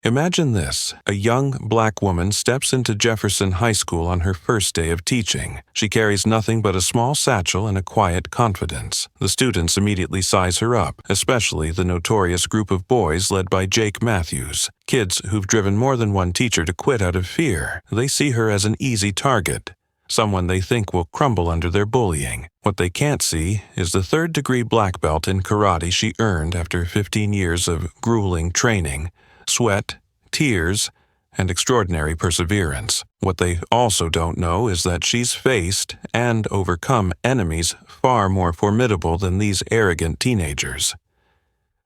Imagine this. A young black woman steps into Jefferson High School on her first day of teaching. She carries nothing but a small satchel and a quiet confidence. The students immediately size her up, especially the notorious group of boys led by Jake Matthews, kids who've driven more than one teacher to quit out of fear. They see her as an easy target, someone they think will crumble under their bullying. What they can't see is the third-degree black belt in karate she earned after 15 years of grueling training, sweat, tears, and extraordinary perseverance. What they also don't know is that she's faced and overcome enemies far more formidable than these arrogant teenagers.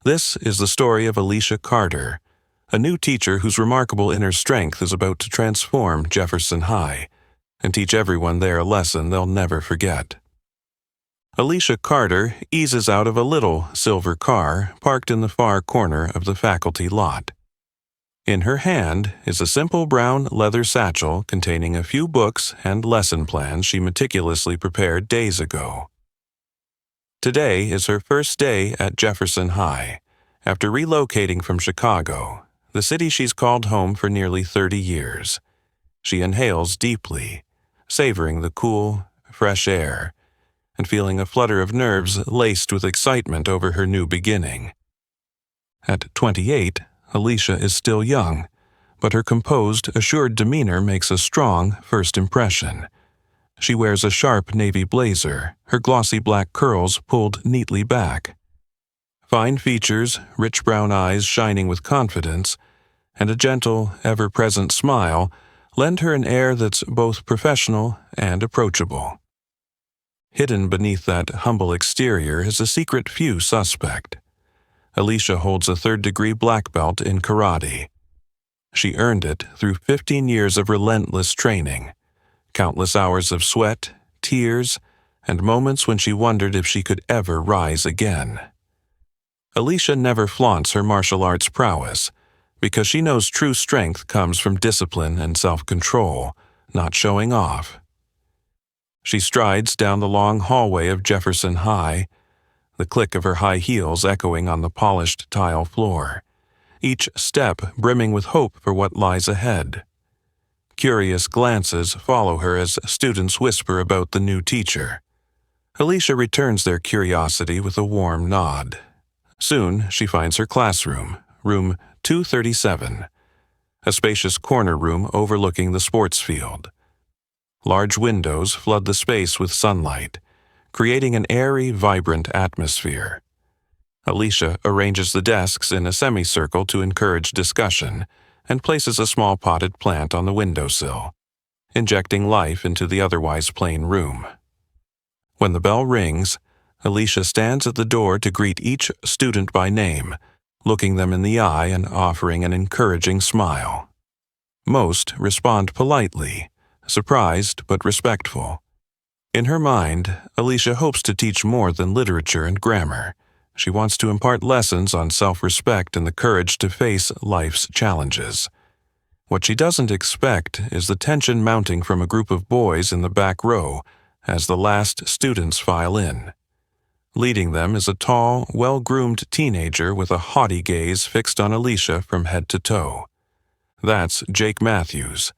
This is the story of Alicia Carter, a new teacher whose remarkable inner strength is about to transform Jefferson High and teach everyone there a lesson they'll never forget. Alicia Carter eases out of a little silver car parked in the far corner of the faculty lot. In her hand is a simple brown leather satchel containing a few books and lesson plans she meticulously prepared days ago. Today is her first day at Jefferson High, after relocating from Chicago, the city she's called home for nearly 30 years. She inhales deeply, savoring the cool, fresh air, and feeling a flutter of nerves laced with excitement over her new beginning. At 28, Alicia is still young, but her composed, assured demeanor makes a strong first impression. She wears a sharp navy blazer, her glossy black curls pulled neatly back. Fine features, rich brown eyes shining with confidence, and a gentle, ever-present smile lend her an air that's both professional and approachable. Hidden beneath that humble exterior is a secret few suspect. Alicia holds a third-degree black belt in karate. She earned it through 15 years of relentless training, countless hours of sweat, tears, and moments when she wondered if she could ever rise again. Alicia never flaunts her martial arts prowess, because she knows true strength comes from discipline and self-control, not showing off. She strides down the long hallway of Jefferson High, the click of her high heels echoing on the polished tile floor, each step brimming with hope for what lies ahead. Curious glances follow her as students whisper about the new teacher. Alicia returns their curiosity with a warm nod. Soon she finds her classroom, room 237, a spacious corner room overlooking the sports field. Large windows flood the space with sunlight, creating an airy, vibrant atmosphere. Alicia arranges the desks in a semicircle to encourage discussion and places a small potted plant on the windowsill, injecting life into the otherwise plain room. When the bell rings, Alicia stands at the door to greet each student by name, looking them in the eye and offering an encouraging smile. Most respond politely, surprised but respectful. In her mind, Alicia hopes to teach more than literature and grammar. She wants to impart lessons on self-respect and the courage to face life's challenges. What she doesn't expect is the tension mounting from a group of boys in the back row as the last students file in. Leading them is a tall, well-groomed teenager with a haughty gaze fixed on Alicia from head to toe. That's Jake Matthews,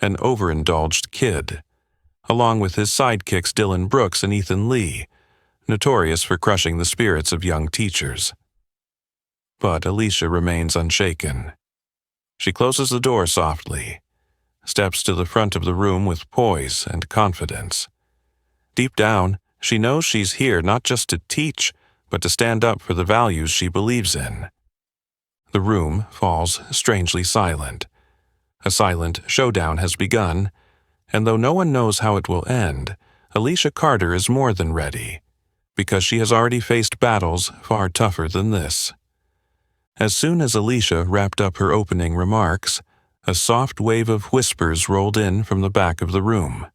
an overindulged kid, along with his sidekicks Dylan Brooks and Ethan Lee, notorious for crushing the spirits of young teachers. But Alicia remains unshaken. She closes the door softly, steps to the front of the room with poise and confidence. Deep down, she knows she's here not just to teach, but to stand up for the values she believes in. The room falls strangely silent. A silent showdown has begun, and though no one knows how it will end, Alicia Carter is more than ready, because she has already faced battles far tougher than this. As soon as Alicia wrapped up her opening remarks, a soft wave of whispers rolled in from the back of the room,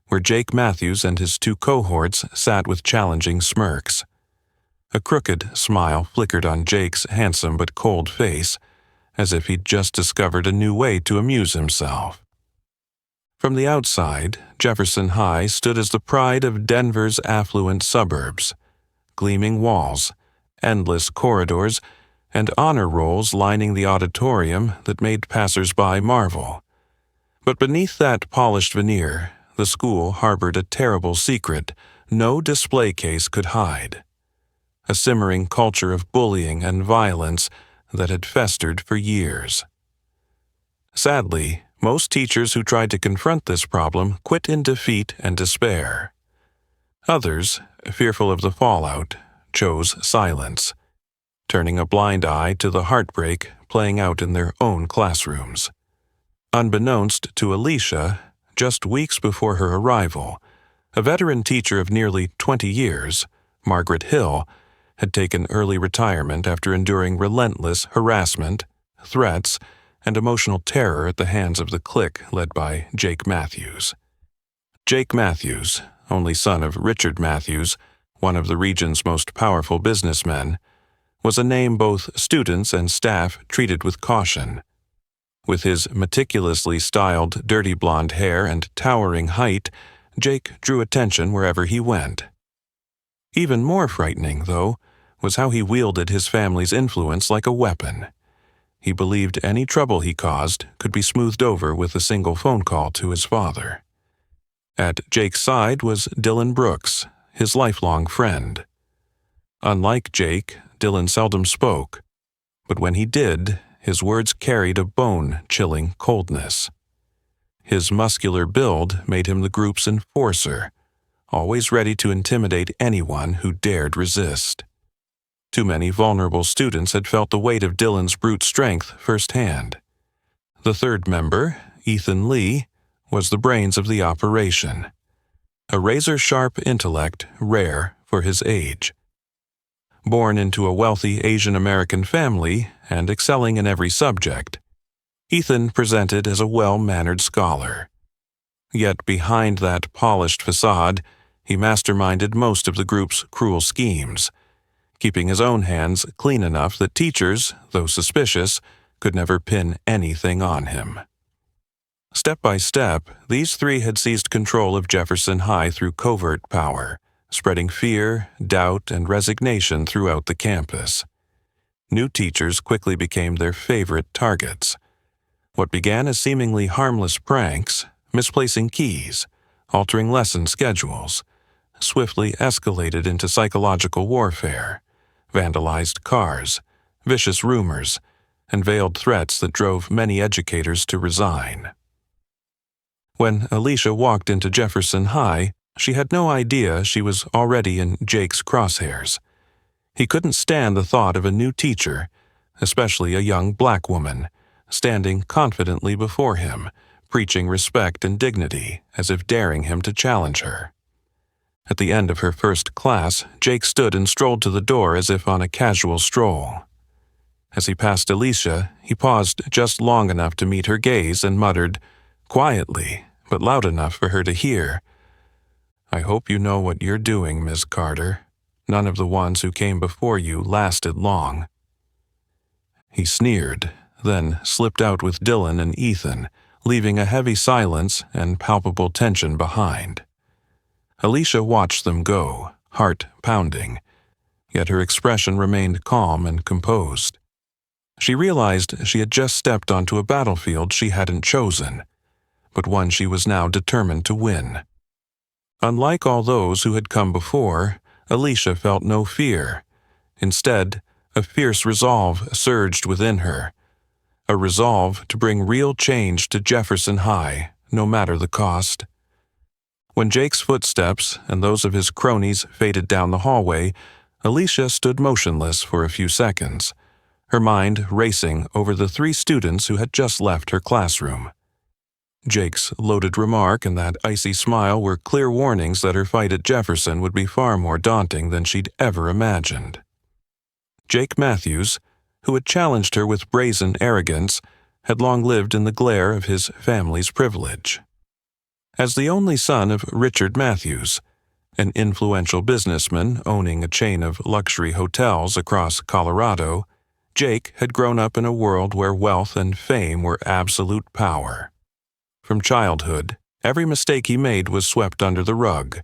where Jake Matthews and his two cohorts sat with challenging smirks. A crooked smile flickered on Jake's handsome but cold face, as if he'd just discovered a new way to amuse himself. From the outside, Jefferson High stood as the pride of Denver's affluent suburbs. Gleaming walls, endless corridors, and honor rolls lining the auditorium that made passers-by marvel. But beneath that polished veneer, the school harbored a terrible secret no display case could hide. A simmering culture of bullying and violence that had festered for years. Sadly, most teachers who tried to confront this problem quit in defeat and despair. Others, fearful of the fallout, chose silence, turning a blind eye to the heartbreak playing out in their own classrooms. Unbeknownst to Alicia, just weeks before her arrival, a veteran teacher of nearly 20 years, Margaret Hill, had taken early retirement after enduring relentless harassment, threats, and emotional terror at the hands of the clique led by Jake Matthews. Jake Matthews, only son of Richard Matthews, one of the region's most powerful businessmen, was a name both students and staff treated with caution. With his meticulously styled dirty blonde hair and towering height, Jake drew attention wherever he went. Even more frightening, though, was how he wielded his family's influence like a weapon. He believed any trouble he caused could be smoothed over with a single phone call to his father. At Jake's side was Dylan Brooks, his lifelong friend. Unlike Jake, Dylan seldom spoke, but when he did, his words carried a bone-chilling coldness. His muscular build made him the group's enforcer, always ready to intimidate anyone who dared resist. Too many vulnerable students had felt the weight of Dylan's brute strength firsthand. The third member, Ethan Lee, was the brains of the operation. A razor-sharp intellect rare for his age. Born into a wealthy Asian American family and excelling in every subject, Ethan presented as a well-mannered scholar. Yet behind that polished facade, he masterminded most of the group's cruel schemes, keeping his own hands clean enough that teachers, though suspicious, could never pin anything on him. Step by step, these three had seized control of Jefferson High through covert power, spreading fear, doubt, and resignation throughout the campus. New teachers quickly became their favorite targets. What began as seemingly harmless pranks, misplacing keys, altering lesson schedules, swiftly escalated into psychological warfare, vandalized cars, vicious rumors, and veiled threats that drove many educators to resign. When Alicia walked into Jefferson High, she had no idea she was already in Jake's crosshairs. He couldn't stand the thought of a new teacher, especially a young black woman, standing confidently before him, preaching respect and dignity as if daring him to challenge her. At the end of her first class, Jake stood and strolled to the door as if on a casual stroll. As he passed Alicia, he paused just long enough to meet her gaze and muttered, quietly, but loud enough for her to hear, "I hope you know what you're doing, Miss Carter. None of the ones who came before you lasted long." He sneered, then slipped out with Dylan and Ethan, leaving a heavy silence and palpable tension behind. Alicia watched them go, heart pounding, yet her expression remained calm and composed. She realized she had just stepped onto a battlefield she hadn't chosen, but one she was now determined to win. Unlike all those who had come before, Alicia felt no fear. Instead, a fierce resolve surged within her, a resolve to bring real change to Jefferson High, no matter the cost. When Jake's footsteps and those of his cronies faded down the hallway, Alicia stood motionless for a few seconds, her mind racing over the three students who had just left her classroom. Jake's loaded remark and that icy smile were clear warnings that her fight at Jefferson would be far more daunting than she'd ever imagined. Jake Matthews, who had challenged her with brazen arrogance, had long lived in the glare of his family's privilege. As the only son of Richard Matthews, an influential businessman owning a chain of luxury hotels across Colorado, Jake had grown up in a world where wealth and fame were absolute power. From childhood, every mistake he made was swept under the rug,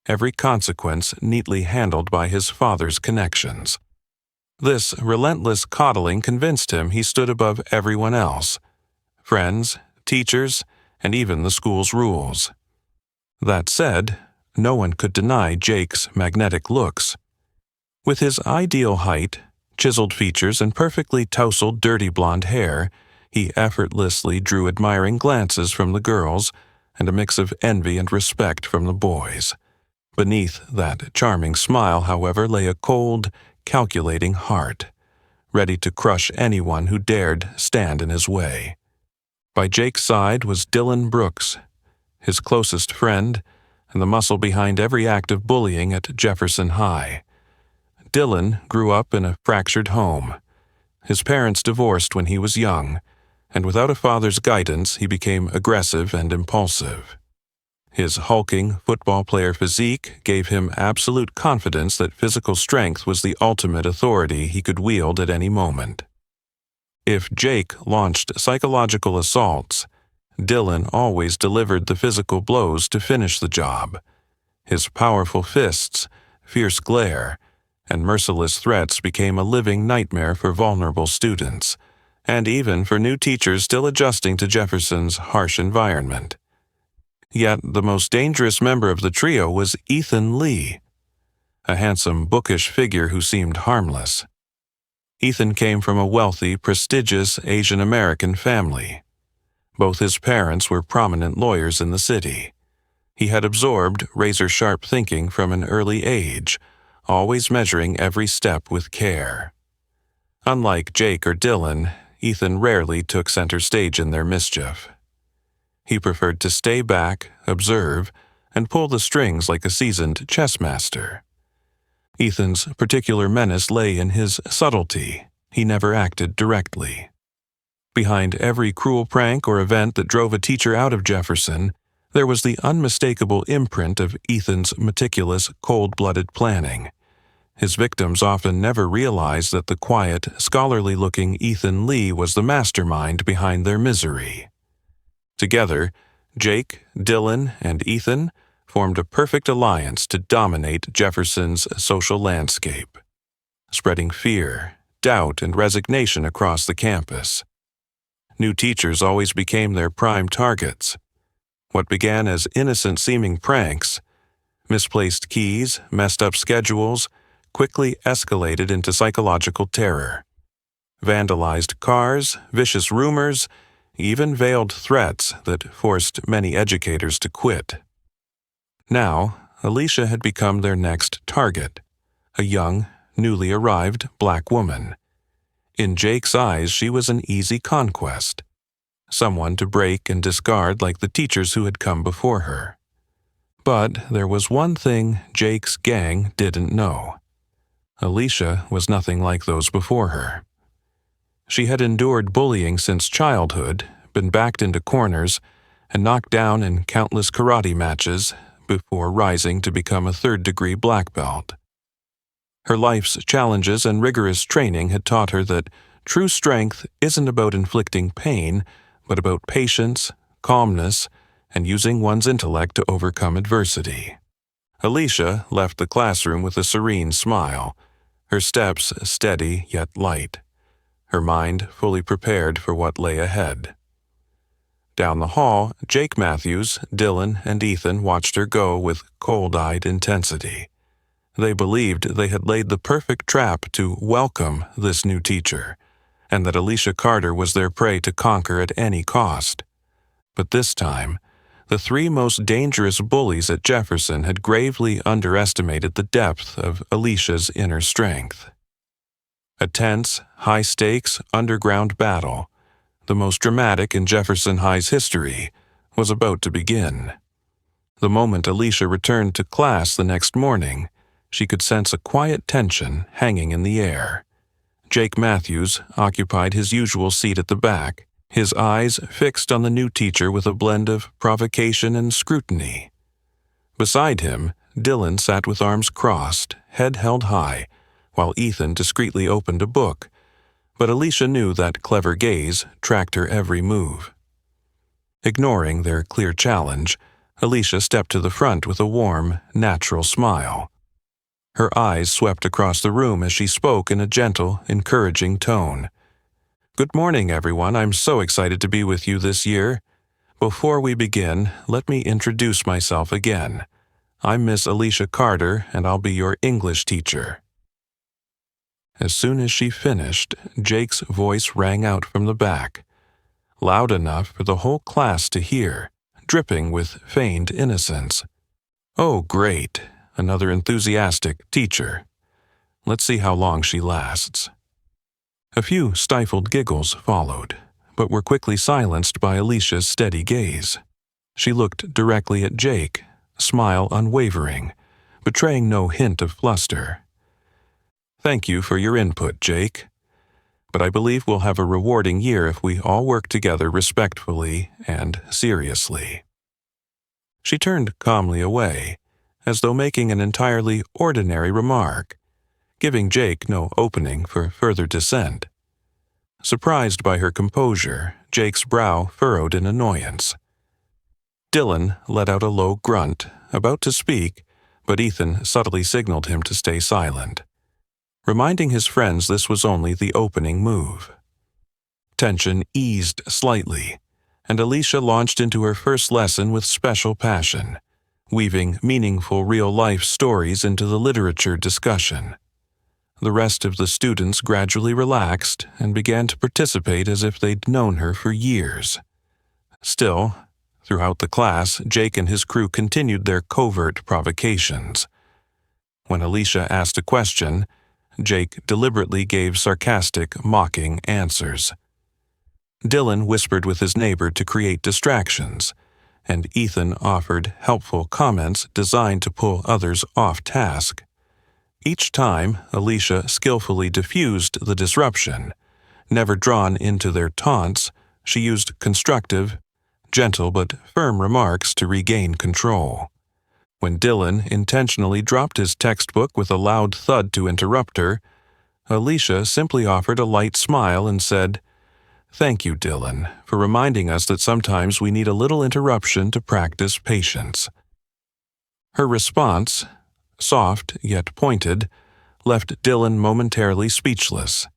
every consequence neatly handled by his father's connections. This relentless coddling convinced him he stood above everyone else, friends, teachers, and even the school's rules. That said, no one could deny Jake's magnetic looks. With his ideal height, chiseled features, and perfectly tousled dirty blonde hair, he effortlessly drew admiring glances from the girls and a mix of envy and respect from the boys. Beneath that charming smile, however, lay a cold, calculating heart, ready to crush anyone who dared stand in his way. By Jake's side was Dylan Brooks, his closest friend, and the muscle behind every act of bullying at Jefferson High. Dylan grew up in a fractured home. His parents divorced when he was young, and without a father's guidance, he became aggressive and impulsive. His hulking football player physique gave him absolute confidence that physical strength was the ultimate authority he could wield at any moment. If Jake launched psychological assaults, Dylan always delivered the physical blows to finish the job. His powerful fists, fierce glare, and merciless threats became a living nightmare for vulnerable students, and even for new teachers still adjusting to Jefferson's harsh environment. Yet the most dangerous member of the trio was Ethan Lee, a handsome, bookish figure who seemed harmless. Ethan came from a wealthy, prestigious Asian American family. Both his parents were prominent lawyers in the city. He had absorbed razor-sharp thinking from an early age, always measuring every step with care. Unlike Jake or Dylan, Ethan rarely took center stage in their mischief. He preferred to stay back, observe, and pull the strings like a seasoned chess master. Ethan's particular menace lay in his subtlety. He never acted directly. Behind every cruel prank or event that drove a teacher out of Jefferson, there was the unmistakable imprint of Ethan's meticulous, cold-blooded planning. His victims often never realized that the quiet, scholarly-looking Ethan Lee was the mastermind behind their misery. Together, Jake, Dylan, and Ethan formed a perfect alliance to dominate Jefferson's social landscape, spreading fear, doubt, and resignation across the campus. New teachers always became their prime targets. What began as innocent-seeming pranks, misplaced keys, messed-up schedules, quickly escalated into psychological terror. Vandalized cars, vicious rumors, even veiled threats that forced many educators to quit. Now, Alicia had become their next target, a young, newly arrived black woman. In Jake's eyes, she was an easy conquest, someone to break and discard like the teachers who had come before her. But there was one thing Jake's gang didn't know. Alicia was nothing like those before her. She had endured bullying since childhood, been backed into corners, and knocked down in countless karate matches before rising to become a third-degree black belt. Her life's challenges and rigorous training had taught her that true strength isn't about inflicting pain, but about patience, calmness, and using one's intellect to overcome adversity. Alicia left the classroom with a serene smile, her steps steady yet light, her mind fully prepared for what lay ahead. Down the hall, Jake Matthews, Dylan, and Ethan watched her go with cold-eyed intensity. They believed they had laid the perfect trap to welcome this new teacher, and that Alicia Carter was their prey to conquer at any cost. But this time, the three most dangerous bullies at Jefferson had gravely underestimated the depth of Alicia's inner strength. A tense, high-stakes, underground battle, the most dramatic in Jefferson High's history, was about to begin. The moment Alicia returned to class the next morning, she could sense a quiet tension hanging in the air. Jake Matthews occupied his usual seat at the back, his eyes fixed on the new teacher with a blend of provocation and scrutiny. Beside him, Dylan sat with arms crossed, head held high, while Ethan discreetly opened a book, but Alicia knew that clever gaze tracked her every move. Ignoring their clear challenge, Alicia stepped to the front with a warm, natural smile. Her eyes swept across the room as she spoke in a gentle, encouraging tone. "Good morning, everyone. I'm so excited to be with you this year. Before we begin, let me introduce myself again. I'm Miss Alicia Carter, and I'll be your English teacher." As soon as she finished, Jake's voice rang out from the back, loud enough for the whole class to hear, dripping with feigned innocence. "Oh, great, another enthusiastic teacher. Let's see how long she lasts." A few stifled giggles followed, but were quickly silenced by Alicia's steady gaze. She looked directly at Jake, smile unwavering, betraying no hint of fluster. "Thank you for your input, Jake. But I believe we'll have a rewarding year if we all work together respectfully and seriously." She turned calmly away, as though making an entirely ordinary remark, giving Jake no opening for further dissent. Surprised by her composure, Jake's brow furrowed in annoyance. Dylan let out a low grunt, about to speak, but Ethan subtly signaled him to stay silent, reminding his friends this was only the opening move. Tension eased slightly, and Alicia launched into her first lesson with special passion, weaving meaningful real-life stories into the literature discussion. The rest of the students gradually relaxed and began to participate as if they'd known her for years. Still, throughout the class, Jake and his crew continued their covert provocations. When Alicia asked a question, Jake deliberately gave sarcastic, mocking answers. Dylan whispered with his neighbor to create distractions, and Ethan offered helpful comments designed to pull others off task. Each time, Alicia skillfully diffused the disruption. Never drawn into their taunts, she used constructive, gentle but firm remarks to regain control. When Dylan intentionally dropped his textbook with a loud thud to interrupt her, Alicia simply offered a light smile and said, "Thank you, Dylan, for reminding us that sometimes we need a little interruption to practice patience." Her response, soft yet pointed, left Dylan momentarily speechless,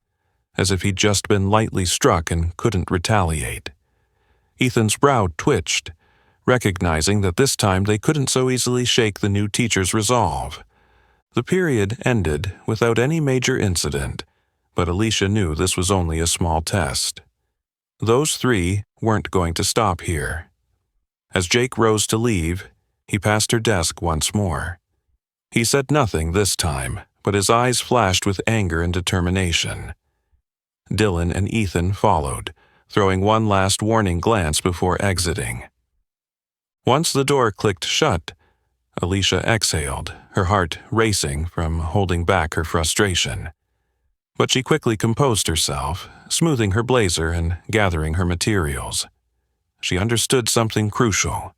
as if he'd just been lightly struck and couldn't retaliate. Ethan's brow twitched, recognizing that this time they couldn't so easily shake the new teacher's resolve. The period ended without any major incident, but Alicia knew this was only a small test. Those three weren't going to stop here. As Jake rose to leave, he passed her desk once more. He said nothing this time, but his eyes flashed with anger and determination. Dylan and Ethan followed, throwing one last warning glance before exiting. Once the door clicked shut, Alicia exhaled, her heart racing from holding back her frustration. But she quickly composed herself, smoothing her blazer and gathering her materials. She understood something crucial.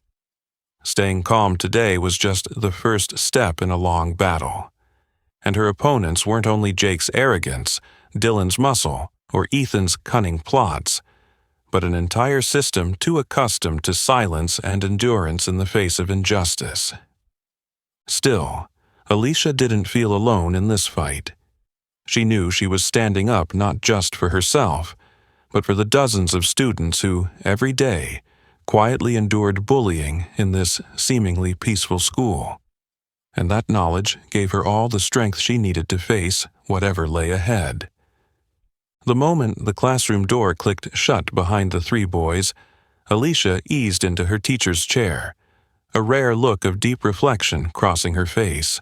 Staying calm today was just the first step in a long battle. And her opponents weren't only Jake's arrogance, Dylan's muscle, or Ethan's cunning plots, but an entire system too accustomed to silence and endurance in the face of injustice. Still, Alicia didn't feel alone in this fight. She knew she was standing up not just for herself, but for the dozens of students who, every day, quietly endured bullying in this seemingly peaceful school. And that knowledge gave her all the strength she needed to face whatever lay ahead. The moment the classroom door clicked shut behind the three boys, Alicia eased into her teacher's chair, a rare look of deep reflection crossing her face.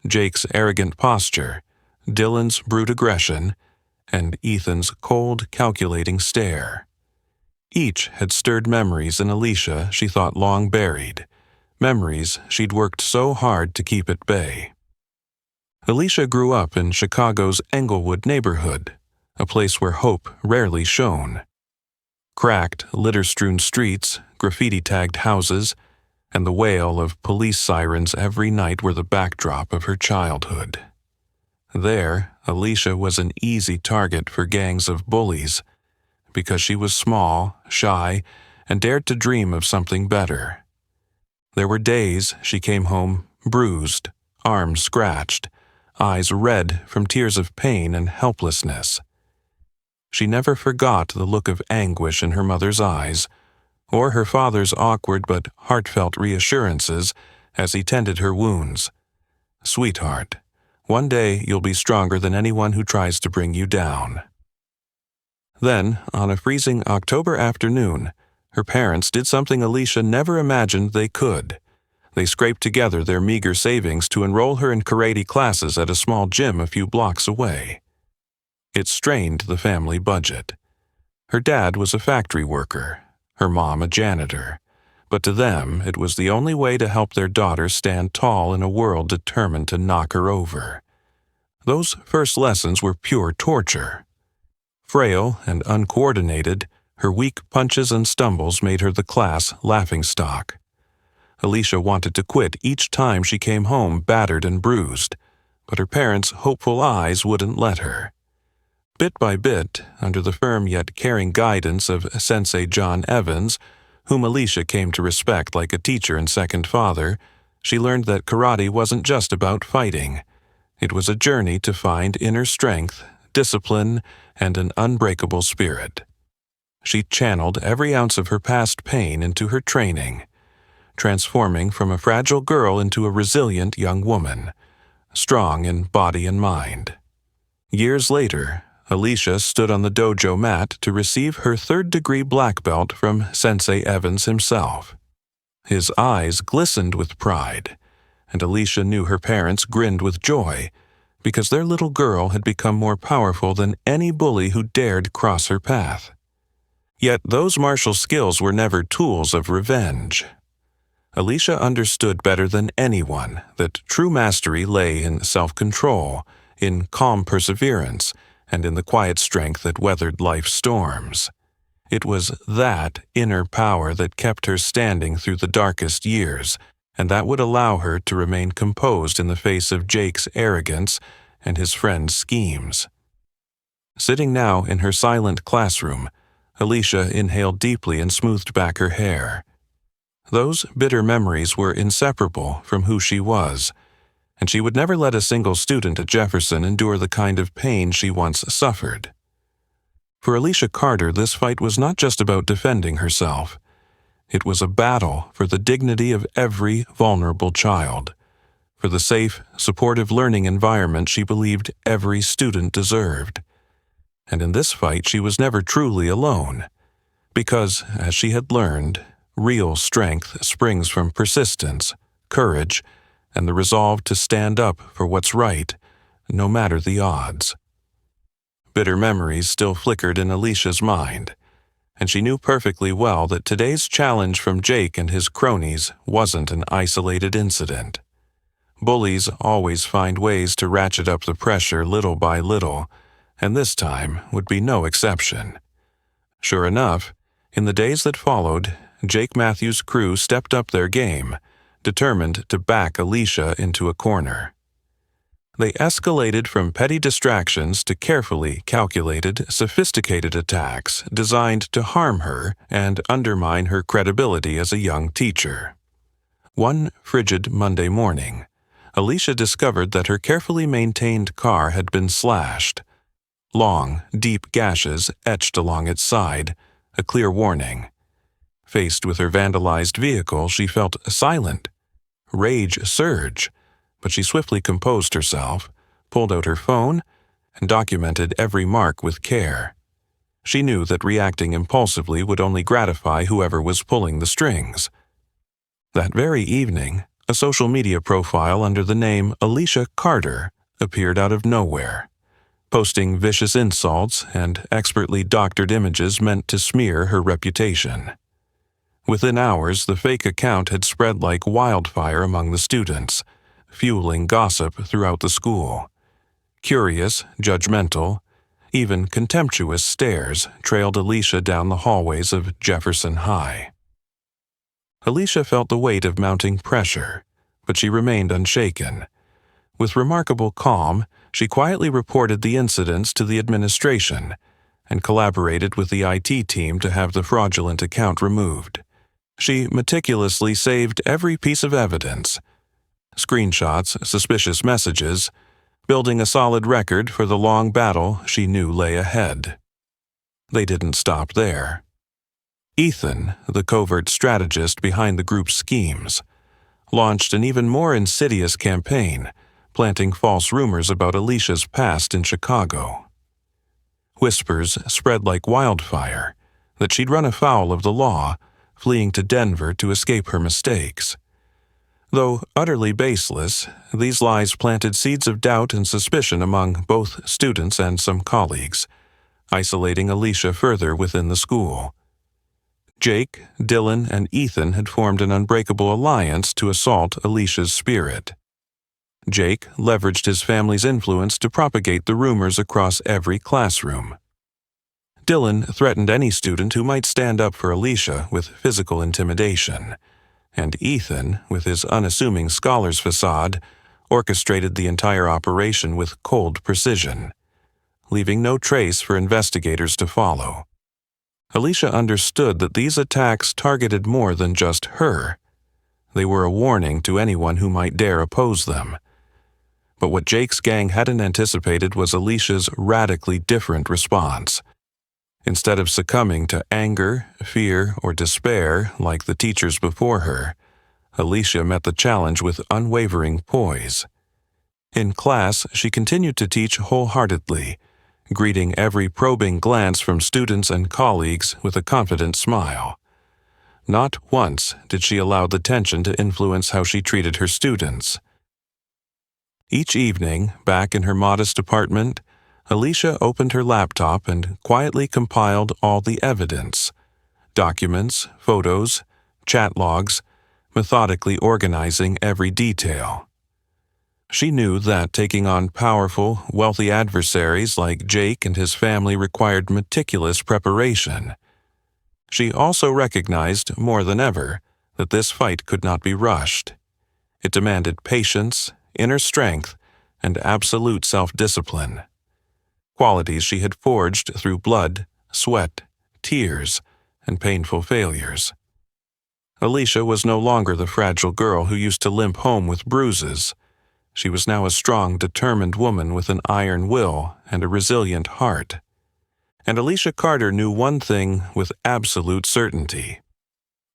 Jake's arrogant posture, Dylan's brute aggression, and Ethan's cold, calculating stare. Each had stirred memories in Alicia she thought long buried, memories she'd worked so hard to keep at bay. Alicia grew up in Chicago's Englewood neighborhood, a place where hope rarely shone. Cracked, litter-strewn streets, graffiti-tagged houses, and the wail of police sirens every night were the backdrop of her childhood. There, Alicia was an easy target for gangs of bullies, because she was small, shy, and dared to dream of something better. There were days she came home bruised, arms scratched, eyes red from tears of pain and helplessness. She never forgot the look of anguish in her mother's eyes, or her father's awkward but heartfelt reassurances as he tended her wounds. "Sweetheart, one day you'll be stronger than anyone who tries to bring you down." Then, on a freezing October afternoon, her parents did something Alicia never imagined they could. They scraped together their meager savings to enroll her in karate classes at a small gym a few blocks away. It strained the family budget. Her dad was a factory worker, her mom a janitor, but to them it was the only way to help their daughter stand tall in a world determined to knock her over. Those first lessons were pure torture. Frail and uncoordinated, her weak punches and stumbles made her the class laughingstock. Alicia wanted to quit each time she came home battered and bruised, but her parents' hopeful eyes wouldn't let her. Bit by bit, under the firm yet caring guidance of Sensei John Evans, whom Alicia came to respect like a teacher and second father, she learned that karate wasn't just about fighting. It was a journey to find inner strength, discipline, and an unbreakable spirit. She channeled every ounce of her past pain into her training, transforming from a fragile girl into a resilient young woman, strong in body and mind. Years later, Alicia stood on the dojo mat to receive her third-degree black belt from Sensei Evans himself. His eyes glistened with pride, and Alicia knew her parents grinned with joy because their little girl had become more powerful than any bully who dared cross her path. Yet those martial skills were never tools of revenge. Alicia understood better than anyone that true mastery lay in self-control, in calm perseverance, and in the quiet strength that weathered life's storms. It was that inner power that kept her standing through the darkest years, and that would allow her to remain composed in the face of Jake's arrogance and his friend's schemes. Sitting now in her silent classroom, Alicia inhaled deeply and smoothed back her hair. Those bitter memories were inseparable from who she was, and she would never let a single student at Jefferson endure the kind of pain she once suffered. For Alicia Carter, this fight was not just about defending herself. It was a battle for the dignity of every vulnerable child, for the safe, supportive learning environment she believed every student deserved. And in this fight she was never truly alone, because, as she had learned, real strength springs from persistence, courage, and the resolve to stand up for what's right, no matter the odds. Bitter memories still flickered in Alicia's mind, and she knew perfectly well that today's challenge from Jake and his cronies wasn't an isolated incident. Bullies always find ways to ratchet up the pressure little by little, and this time would be no exception. Sure enough, in the days that followed, Jake Matthews' crew stepped up their game, determined to back Alicia into a corner. They escalated from petty distractions to carefully calculated, sophisticated attacks designed to harm her and undermine her credibility as a young teacher. One frigid Monday morning, Alicia discovered that her carefully maintained car had been slashed. Long, deep gashes etched along its side, a clear warning. Faced with her vandalized vehicle, she felt silent. Rage surged, but she swiftly composed herself, pulled out her phone, and documented every mark with care. She knew that reacting impulsively would only gratify whoever was pulling the strings. That very evening, a social media profile under the name Alicia Carter appeared out of nowhere, posting vicious insults and expertly doctored images meant to smear her reputation. Within hours, the fake account had spread like wildfire among the students, fueling gossip throughout the school. Curious, judgmental, even contemptuous stares trailed Alicia down the hallways of Jefferson High. Alicia felt the weight of mounting pressure, but she remained unshaken. With remarkable calm, she quietly reported the incidents to the administration and collaborated with the IT team to have the fraudulent account removed. She meticulously saved every piece of evidence: screenshots, suspicious messages, building a solid record for the long battle she knew lay ahead. They didn't stop there. Ethan, the covert strategist behind the group's schemes, launched an even more insidious campaign, planting false rumors about Alicia's past in Chicago. Whispers spread like wildfire that she'd run afoul of the law, fleeing to Denver to escape her mistakes. Though utterly baseless, these lies planted seeds of doubt and suspicion among both students and some colleagues, isolating Alicia further within the school. Jake, Dylan, and Ethan had formed an unbreakable alliance to assault Alicia's spirit. Jake leveraged his family's influence to propagate the rumors across every classroom. Dylan threatened any student who might stand up for Alicia with physical intimidation, and Ethan, with his unassuming scholar's facade, orchestrated the entire operation with cold precision, leaving no trace for investigators to follow. Alicia understood that these attacks targeted more than just her. They were a warning to anyone who might dare oppose them. But what Jake's gang hadn't anticipated was Alicia's radically different response. Instead of succumbing to anger, fear, or despair like the teachers before her, Alicia met the challenge with unwavering poise. In class, she continued to teach wholeheartedly, greeting every probing glance from students and colleagues with a confident smile. Not once did she allow the tension to influence how she treated her students. Each evening, back in her modest apartment, Alicia opened her laptop and quietly compiled all the evidence, documents, photos, chat logs, methodically organizing every detail. She knew that taking on powerful, wealthy adversaries like Jake and his family required meticulous preparation. She also recognized, more than ever, that this fight could not be rushed. It demanded patience, inner strength, and absolute self-discipline. Qualities she had forged through blood, sweat, tears, and painful failures. Alicia was no longer the fragile girl who used to limp home with bruises. She was now a strong, determined woman with an iron will and a resilient heart. And Alicia Carter knew one thing with absolute certainty.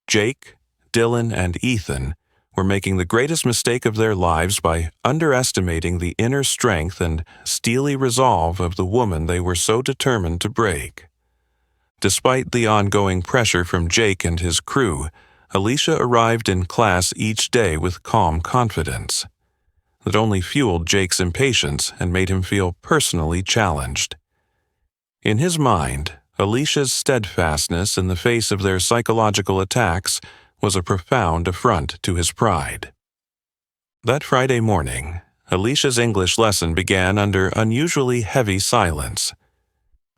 Jake, Dylan, and Ethan were making the greatest mistake of their lives by underestimating the inner strength and steely resolve of the woman they were so determined to break. Despite the ongoing pressure from Jake and his crew, Alicia arrived in class each day with calm confidence that only fueled Jake's impatience and made him feel personally challenged. In his mind, Alicia's steadfastness in the face of their psychological attacks was a profound affront to his pride. That Friday morning, Alicia's English lesson began under unusually heavy silence.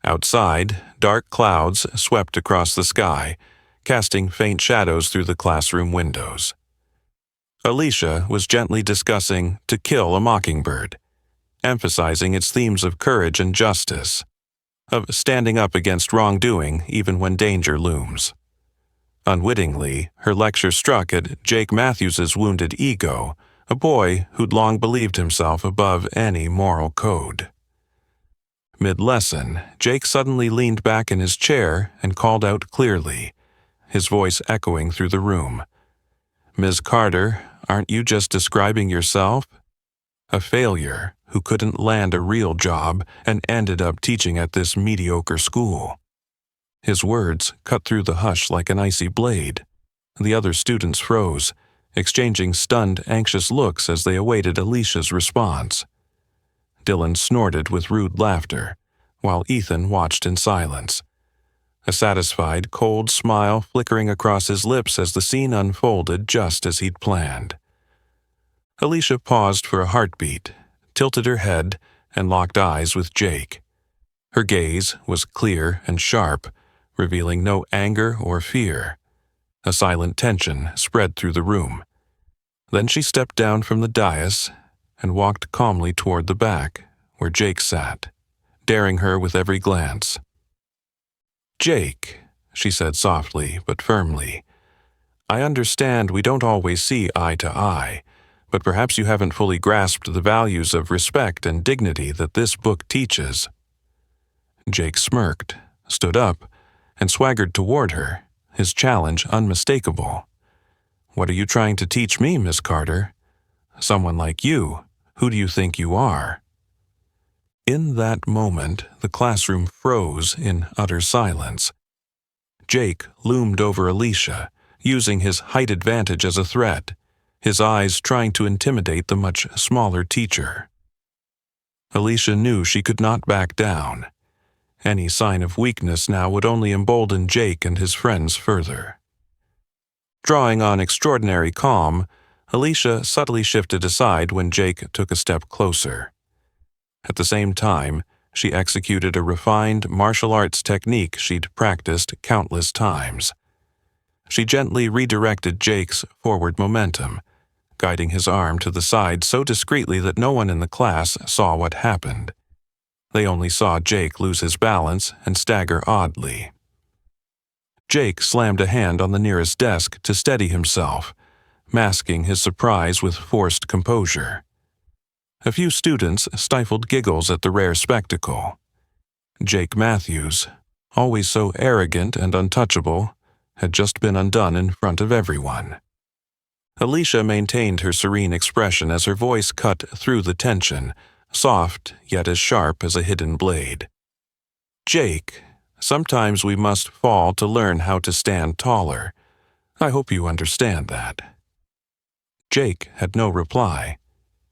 Outside, dark clouds swept across the sky, casting faint shadows through the classroom windows. Alicia was gently discussing To Kill a Mockingbird, emphasizing its themes of courage and justice, of standing up against wrongdoing even when danger looms. Unwittingly, her lecture struck at Jake Matthews's wounded ego, a boy who'd long believed himself above any moral code. Mid-lesson, Jake suddenly leaned back in his chair and called out clearly, his voice echoing through the room. "Ms. Carter, aren't you just describing yourself? A failure who couldn't land a real job and ended up teaching at this mediocre school." His words cut through the hush like an icy blade. The other students froze, exchanging stunned, anxious looks as they awaited Alicia's response. Dylan snorted with rude laughter, while Ethan watched in silence, a satisfied, cold smile flickering across his lips as the scene unfolded just as he'd planned. Alicia paused for a heartbeat, tilted her head, and locked eyes with Jake. Her gaze was clear and sharp, revealing no anger or fear. A silent tension spread through the room. Then she stepped down from the dais and walked calmly toward the back, where Jake sat, daring her with every glance. "Jake," she said softly but firmly, "I understand we don't always see eye to eye, but perhaps you haven't fully grasped the values of respect and dignity that this book teaches." Jake smirked, stood up, and swaggered toward her, his challenge unmistakable. "What are you trying to teach me, Miss Carter? Someone like you, who do you think you are?" In that moment, the classroom froze in utter silence. Jake loomed over Alicia, using his height advantage as a threat, his eyes trying to intimidate the much smaller teacher. Alicia knew she could not back down. Any sign of weakness now would only embolden Jake and his friends further. Drawing on extraordinary calm, Alicia subtly shifted aside when Jake took a step closer. At the same time, she executed a refined martial arts technique she'd practiced countless times. She gently redirected Jake's forward momentum, guiding his arm to the side so discreetly that no one in the class saw what happened. They only saw Jake lose his balance and stagger oddly. Jake slammed a hand on the nearest desk to steady himself, masking his surprise with forced composure. A few students stifled giggles at the rare spectacle. Jake Matthews, always so arrogant and untouchable, had just been undone in front of everyone. Alicia maintained her serene expression as her voice cut through the tension, soft yet as sharp as a hidden blade. "Jake, sometimes we must fall to learn how to stand taller. I hope you understand that." Jake had no reply.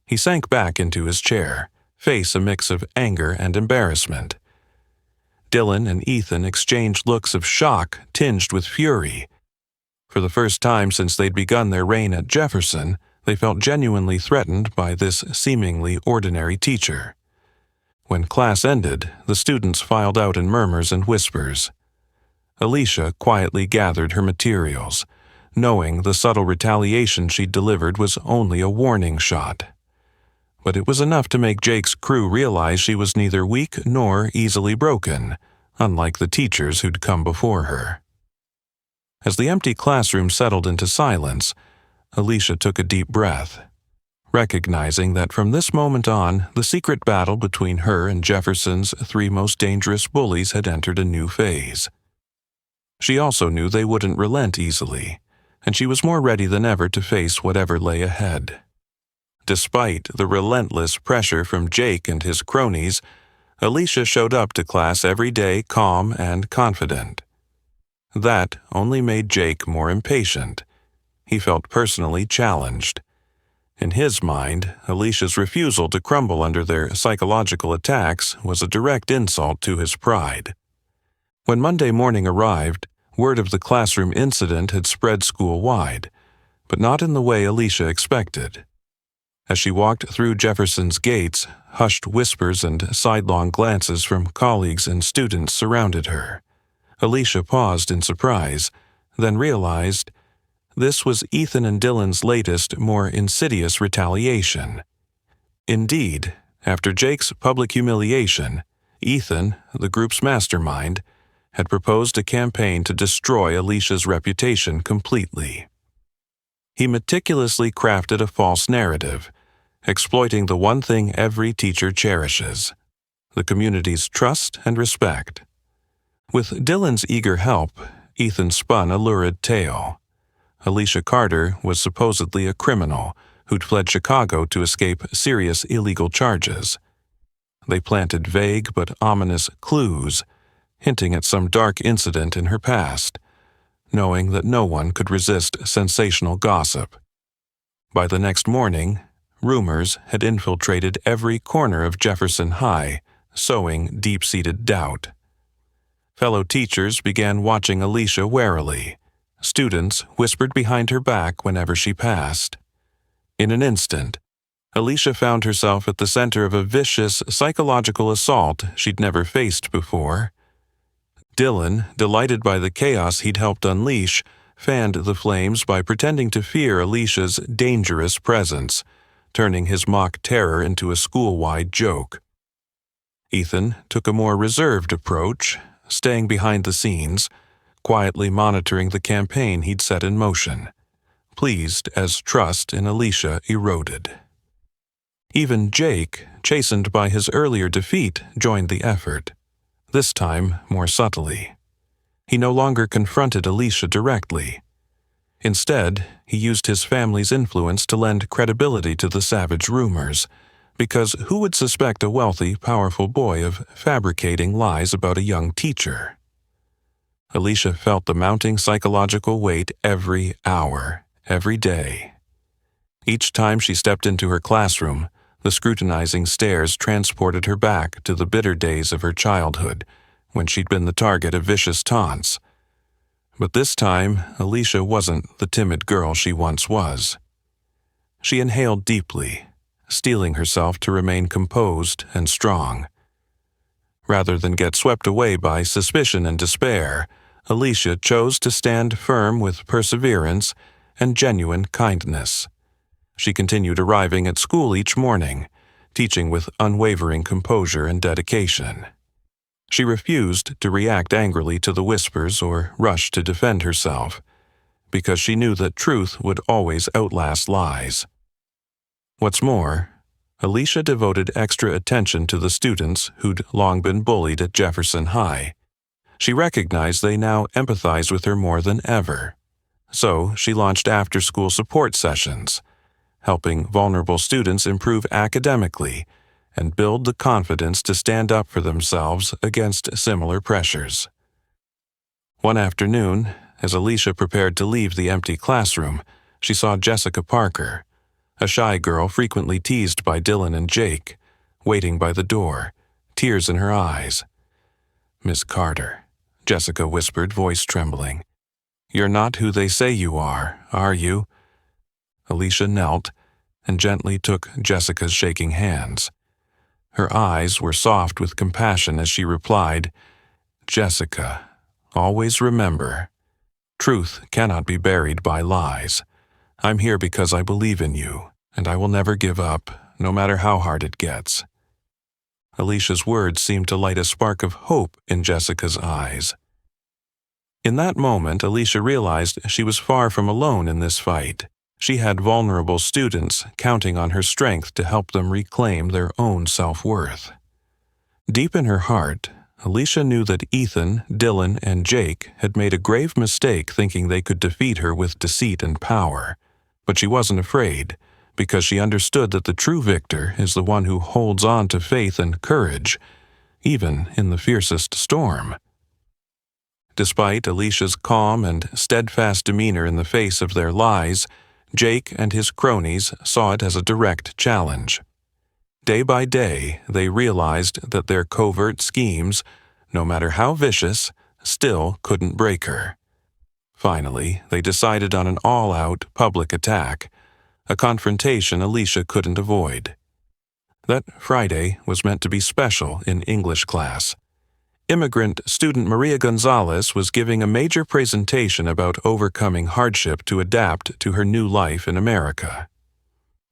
He sank back into his chair, face a mix of anger and embarrassment. Dylan and Ethan exchanged looks of shock tinged with fury. For the first time since they'd begun their reign at Jefferson, they felt genuinely threatened by this seemingly ordinary teacher. When class ended, the students filed out in murmurs and whispers. Alicia quietly gathered her materials, knowing the subtle retaliation she'd delivered was only a warning shot. But it was enough to make Jake's crew realize she was neither weak nor easily broken, unlike the teachers who'd come before her. As the empty classroom settled into silence, Alicia took a deep breath, recognizing that from this moment on, the secret battle between her and Jefferson's three most dangerous bullies had entered a new phase. She also knew they wouldn't relent easily, and she was more ready than ever to face whatever lay ahead. Despite the relentless pressure from Jake and his cronies, Alicia showed up to class every day calm and confident. That only made Jake more impatient. He felt personally challenged. In his mind, Alicia's refusal to crumble under their psychological attacks was a direct insult to his pride. When Monday morning arrived, word of the classroom incident had spread school-wide, but not in the way Alicia expected. As she walked through Jefferson's gates, hushed whispers and sidelong glances from colleagues and students surrounded her. Alicia paused in surprise, then realized this was Ethan and Dylan's latest, more insidious retaliation. Indeed, after Jake's public humiliation, Ethan, the group's mastermind, had proposed a campaign to destroy Alicia's reputation completely. He meticulously crafted a false narrative, exploiting the one thing every teacher cherishes: the community's trust and respect. With Dylan's eager help, Ethan spun a lurid tale. Alicia Carter was supposedly a criminal who'd fled Chicago to escape serious illegal charges. They planted vague but ominous clues, hinting at some dark incident in her past, knowing that no one could resist sensational gossip. By the next morning, rumors had infiltrated every corner of Jefferson High, sowing deep-seated doubt. Fellow teachers began watching Alicia warily. Students whispered behind her back whenever she passed. In an instant, Alicia found herself at the center of a vicious psychological assault she'd never faced before. Dylan, delighted by the chaos he'd helped unleash, fanned the flames by pretending to fear Alicia's dangerous presence, turning his mock terror into a school-wide joke. Ethan took a more reserved approach, staying behind the scenes, quietly monitoring the campaign he'd set in motion. pleased as trust in Alicia eroded. Even Jake, chastened by his earlier defeat, joined the effort, this time more subtly. He no longer confronted Alicia directly. Instead, he used his family's influence to lend credibility to the savage rumors, because who would suspect a wealthy, powerful boy of fabricating lies about a young teacher? Alicia felt the mounting psychological weight every hour, every day. Each time she stepped into her classroom, the scrutinizing stares transported her back to the bitter days of her childhood, when she'd been the target of vicious taunts. But this time, Alicia wasn't the timid girl she once was. She inhaled deeply, steeling herself to remain composed and strong. Rather than get swept away by suspicion and despair, Alicia chose to stand firm with perseverance and genuine kindness. She continued arriving at school each morning, teaching with unwavering composure and dedication. She refused to react angrily to the whispers or rush to defend herself, because she knew that truth would always outlast lies. What's more, Alicia devoted extra attention to the students who'd long been bullied at Jefferson High. She recognized they now empathized with her more than ever. So she launched after-school support sessions, helping vulnerable students improve academically and build the confidence to stand up for themselves against similar pressures. One afternoon, as Alicia prepared to leave the empty classroom, she saw Jessica Parker, a shy girl frequently teased by Dylan and Jake, waiting by the door, tears in her eyes. "Miss Carter," Jessica whispered, voice trembling. "You're not who they say you are you?" Alicia knelt and gently took Jessica's shaking hands. Her eyes were soft with compassion as she replied, "Jessica, always remember, truth cannot be buried by lies. I'm here because I believe in you, and I will never give up, no matter how hard it gets." Alicia's words seemed to light a spark of hope in Jessica's eyes. In that moment, Alicia realized she was far from alone in this fight. She had vulnerable students counting on her strength to help them reclaim their own self-worth. Deep in her heart, Alicia knew that Ethan, Dylan, and Jake had made a grave mistake thinking they could defeat her with deceit and power. But she wasn't afraid, because she understood that the true victor is the one who holds on to faith and courage, even in the fiercest storm. Despite Alicia's calm and steadfast demeanor in the face of their lies, Jake and his cronies saw it as a direct challenge. Day by day, they realized that their covert schemes, no matter how vicious, still couldn't break her. Finally, they decided on an all-out public attack, a confrontation Alicia couldn't avoid. That Friday was meant to be special in English class. Immigrant student Maria Gonzalez was giving a major presentation about overcoming hardship to adapt to her new life in America.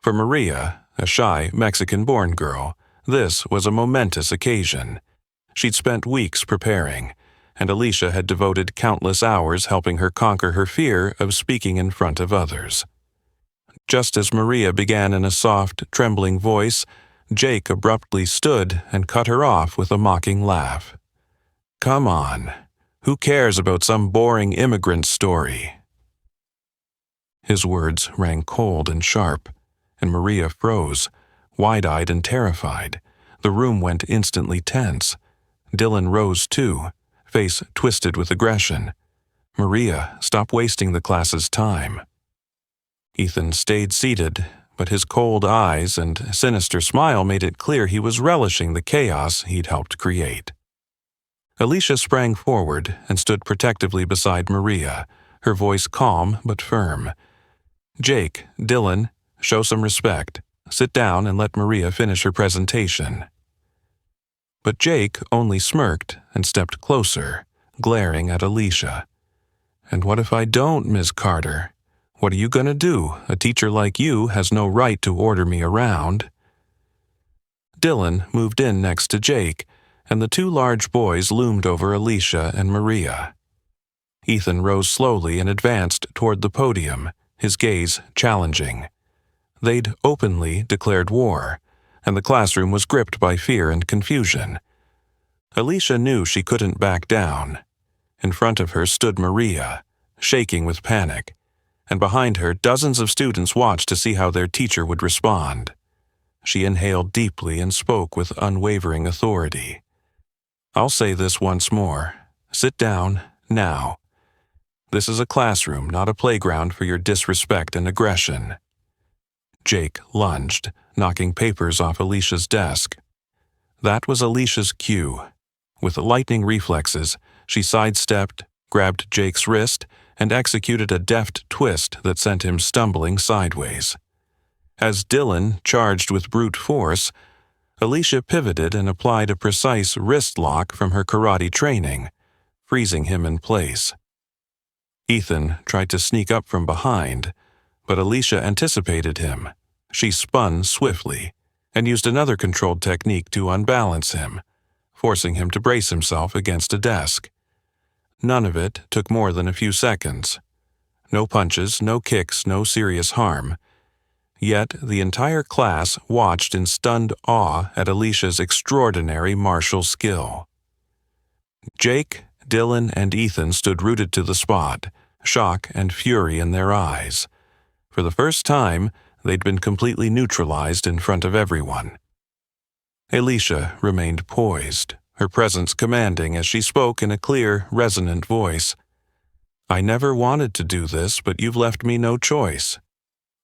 For Maria, a shy Mexican-born girl, this was a momentous occasion. She'd spent weeks preparing, and Alicia had devoted countless hours helping her conquer her fear of speaking in front of others. Just as Maria began in a soft, trembling voice, Jake abruptly stood and cut her off with a mocking laugh. "Come on, who cares about some boring immigrant story?" His words rang cold and sharp, and Maria froze, wide-eyed and terrified. The room went instantly tense. Dylan rose too, face twisted with aggression. "Maria, stop wasting the class's time." Ethan stayed seated, but his cold eyes and sinister smile made it clear he was relishing the chaos he'd helped create. Alicia sprang forward and stood protectively beside Maria, her voice calm but firm. "Jake, Dylan, show some respect. Sit down and let Maria finish her presentation." But Jake only smirked and stepped closer, glaring at Alicia. "And what if I don't, Miss Carter? What are you going to do? A teacher like you has no right to order me around." Dylan moved in next to Jake, and the two large boys loomed over Alicia and Maria. Ethan rose slowly and advanced toward the podium, his gaze challenging. They'd openly declared war, and the classroom was gripped by fear and confusion. Alicia knew she couldn't back down. In front of her stood Maria, shaking with panic, and behind her dozens of students watched to see how their teacher would respond. She inhaled deeply and spoke with unwavering authority. "I'll say this once more. Sit down, now. This is a classroom, not a playground for your disrespect and aggression." Jake lunged, knocking papers off Alicia's desk. That was Alicia's cue. With lightning reflexes, she sidestepped, grabbed Jake's wrist, and executed a deft twist that sent him stumbling sideways. As Dylan charged with brute force, Alicia pivoted and applied a precise wrist lock from her karate training, freezing him in place. Ethan tried to sneak up from behind, but Alicia anticipated him. She spun swiftly and used another controlled technique to unbalance him, forcing him to brace himself against a desk. None of it took more than a few seconds. No punches, no kicks, no serious harm. Yet the entire class watched in stunned awe at Alicia's extraordinary martial skill. Jake, Dylan, and Ethan stood rooted to the spot, shock and fury in their eyes. For the first time, they'd been completely neutralized in front of everyone. Alicia remained poised, her presence commanding as she spoke in a clear, resonant voice. "I never wanted to do this, but you've left me no choice.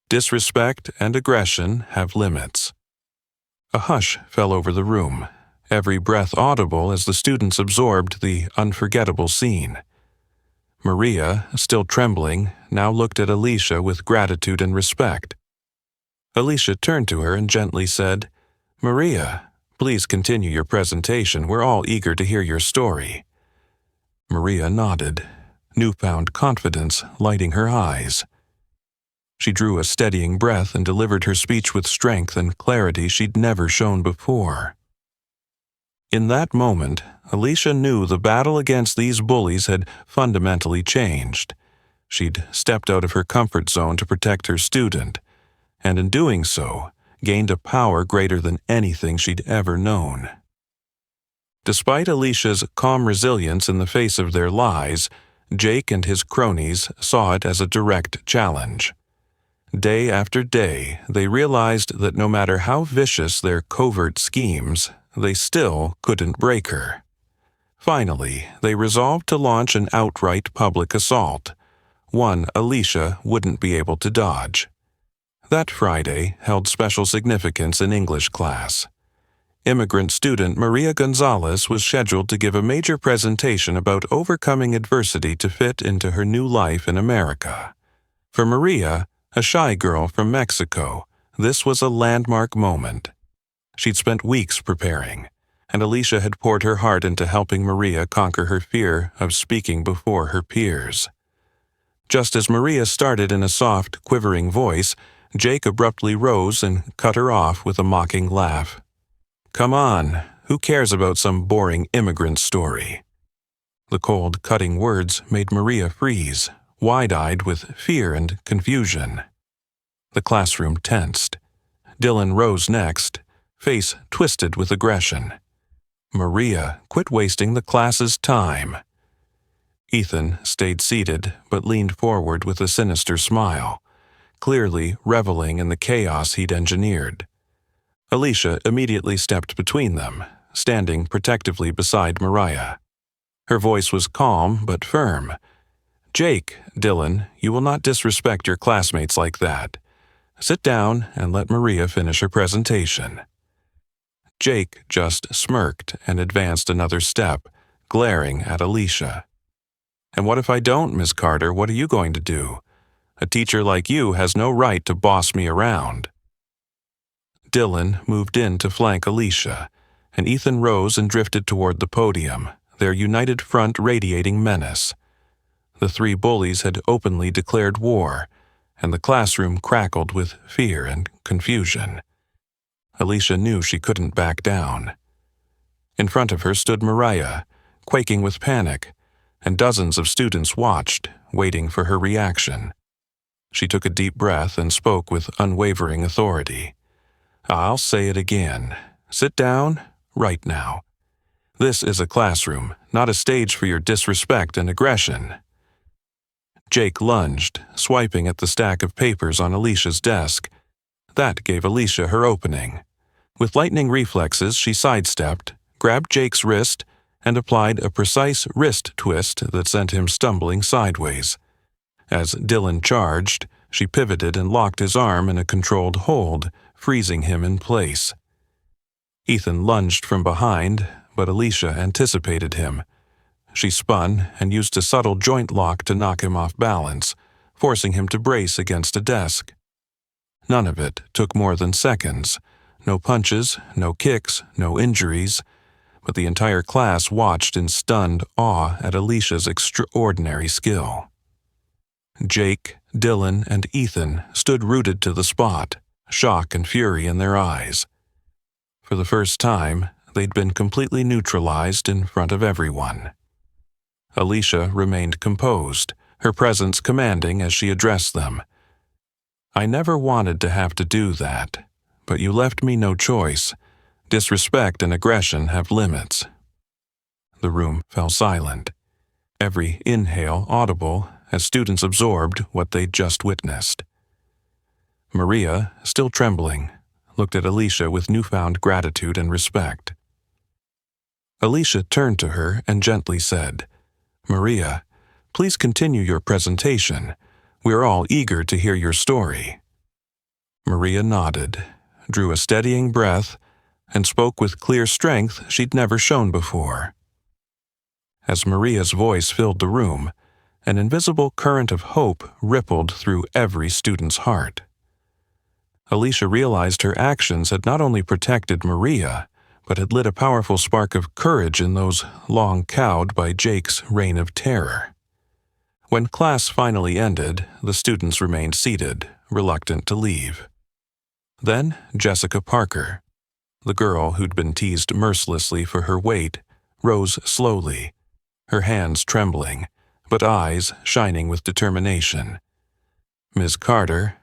Disrespect and aggression have limits." A hush fell over the room, every breath audible as the students absorbed the unforgettable scene. Maria, still trembling, now looked at Alicia with gratitude and respect. Alicia turned to her and gently said, "Maria, please continue your presentation. We're all eager to hear your story." Maria nodded, newfound confidence lighting her eyes. She drew a steadying breath and delivered her speech with strength and clarity she'd never shown before. In that moment, Alicia knew the battle against these bullies had fundamentally changed. She'd stepped out of her comfort zone to protect her student, and in doing so, gained a power greater than anything she'd ever known. Despite Alicia's calm resilience in the face of their lies, Jake and his cronies saw it as a direct challenge. Day after day, they realized that no matter how vicious their covert schemes, they still couldn't break her. Finally, they resolved to launch an outright public assault, one Alicia wouldn't be able to dodge. That Friday held special significance in English class. Immigrant student Maria Gonzalez was scheduled to give a major presentation about overcoming adversity to fit into her new life in America. For Maria, a shy girl from Mexico, this was a landmark moment. She'd spent weeks preparing, and Alicia had poured her heart into helping Maria conquer her fear of speaking before her peers. Just as Maria started in a soft, quivering voice, Jake abruptly rose and cut her off with a mocking laugh. "Come on, who cares about some boring immigrant story?" The cold, cutting words made Maria freeze, wide-eyed with fear and confusion. The classroom tensed. Dylan rose next, face twisted with aggression. "Maria, quit wasting the class's time." Ethan stayed seated but leaned forward with a sinister smile, clearly reveling in the chaos he'd engineered. Alicia immediately stepped between them, standing protectively beside Maria. Her voice was calm but firm. "Jake, Dylan, you will not disrespect your classmates like that. Sit down and let Maria finish her presentation." Jake just smirked and advanced another step, glaring at Alicia. "And what if I don't, Miss Carter? What are you going to do? A teacher like you has no right to boss me around." Dylan moved in to flank Alicia, and Ethan rose and drifted toward the podium, their united front radiating menace. The three bullies had openly declared war, and the classroom crackled with fear and confusion. Alicia knew she couldn't back down. In front of her stood Maria, quaking with panic, and dozens of students watched, waiting for her reaction. She took a deep breath and spoke with unwavering authority. "I'll say it again. Sit down, right now. This is a classroom, not a stage for your disrespect and aggression." Jake lunged, swiping at the stack of papers on Alicia's desk. That gave Alicia her opening. With lightning reflexes, she sidestepped, grabbed Jake's wrist, and applied a precise wrist twist that sent him stumbling sideways. As Dylan charged, she pivoted and locked his arm in a controlled hold, freezing him in place. Ethan lunged from behind, but Alicia anticipated him. She spun and used a subtle joint lock to knock him off balance, forcing him to brace against a desk. None of it took more than seconds. No punches, no kicks, no injuries, but the entire class watched in stunned awe at Alicia's extraordinary skill. Jake, Dylan, and Ethan stood rooted to the spot, shock and fury in their eyes. For the first time, they'd been completely neutralized in front of everyone. Alicia remained composed, her presence commanding as she addressed them. "I never wanted to have to do that, but you left me no choice. Disrespect and aggression have limits." The room fell silent, every inhale audible as students absorbed what they'd just witnessed. Maria, still trembling, looked at Alicia with newfound gratitude and respect. Alicia turned to her and gently said, "Maria, please continue your presentation. We're all eager to hear your story." Maria nodded, drew a steadying breath, and spoke with clear strength she'd never shown before. As Maria's voice filled the room, an invisible current of hope rippled through every student's heart. Alicia realized her actions had not only protected Maria, but had lit a powerful spark of courage in those long cowed by Jake's reign of terror. When class finally ended, the students remained seated, reluctant to leave. Then Jessica Parker, the girl who'd been teased mercilessly for her weight, rose slowly, her hands trembling, but eyes shining with determination. "Ms. Carter,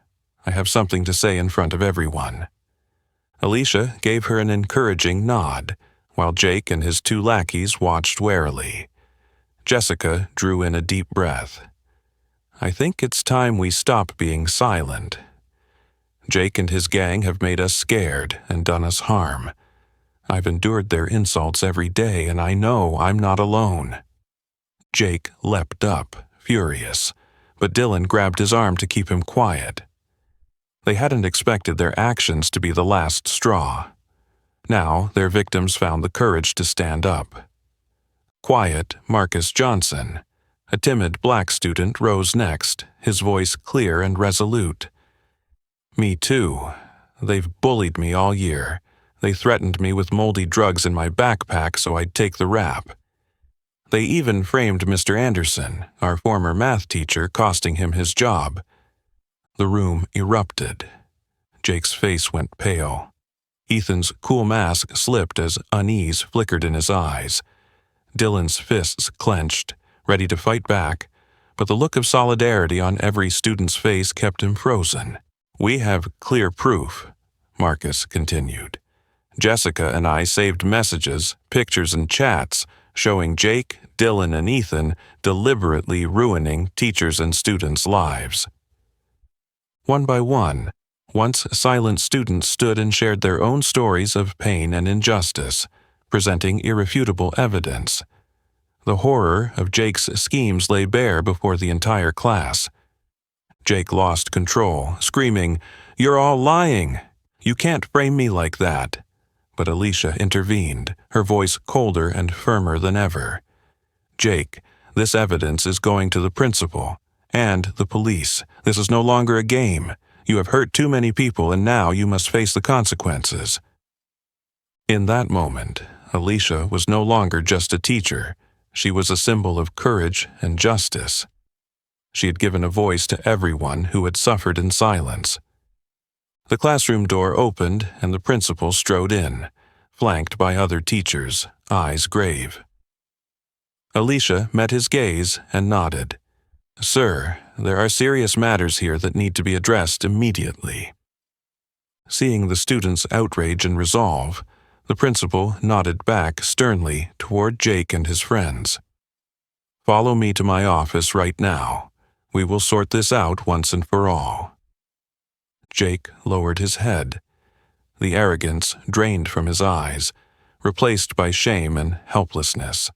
I have something to say in front of everyone." Alicia gave her an encouraging nod, while Jake and his two lackeys watched warily. Jessica drew in a deep breath. "I think it's time we stop being silent. Jake and his gang have made us scared and done us harm. I've endured their insults every day, and I know I'm not alone." Jake leapt up, furious, but Dylan grabbed his arm to keep him quiet. They hadn't expected their actions to be the last straw. Now their victims found the courage to stand up. Quiet Marcus Johnson, a timid black student, rose next, his voice clear and resolute. "Me too. They've bullied me all year. They threatened me with moldy drugs in my backpack so I'd take the rap. They even framed Mr. Anderson, our former math teacher, costing him his job." The room erupted. Jake's face went pale. Ethan's cool mask slipped as unease flickered in his eyes. Dylan's fists clenched, ready to fight back, but the look of solidarity on every student's face kept him frozen. "We have clear proof," Marcus continued. "Jessica and I saved messages, pictures, and chats showing Jake, Dylan, and Ethan deliberately ruining teachers' and students' lives." One by one, once silent students stood and shared their own stories of pain and injustice, presenting irrefutable evidence. The horror of Jake's schemes lay bare before the entire class. Jake lost control, screaming, "You're all lying! You can't frame me like that!" But Alicia intervened, her voice colder and firmer than ever. "Jake, this evidence is going to the principal and the police. This is no longer a game. You have hurt too many people, and now you must face the consequences." In that moment, Alicia was no longer just a teacher. She was a symbol of courage and justice. She had given a voice to everyone who had suffered in silence. The classroom door opened, and the principal strode in, flanked by other teachers, eyes grave. Alicia met his gaze and nodded. Sir, there are serious matters here that need to be addressed immediately. Seeing the students' outrage and resolve, the principal nodded back sternly toward Jake and his friends. Follow me to my office right now. We will sort this out once and for all. Jake lowered his head, the arrogance drained from his eyes, replaced by shame and helplessness.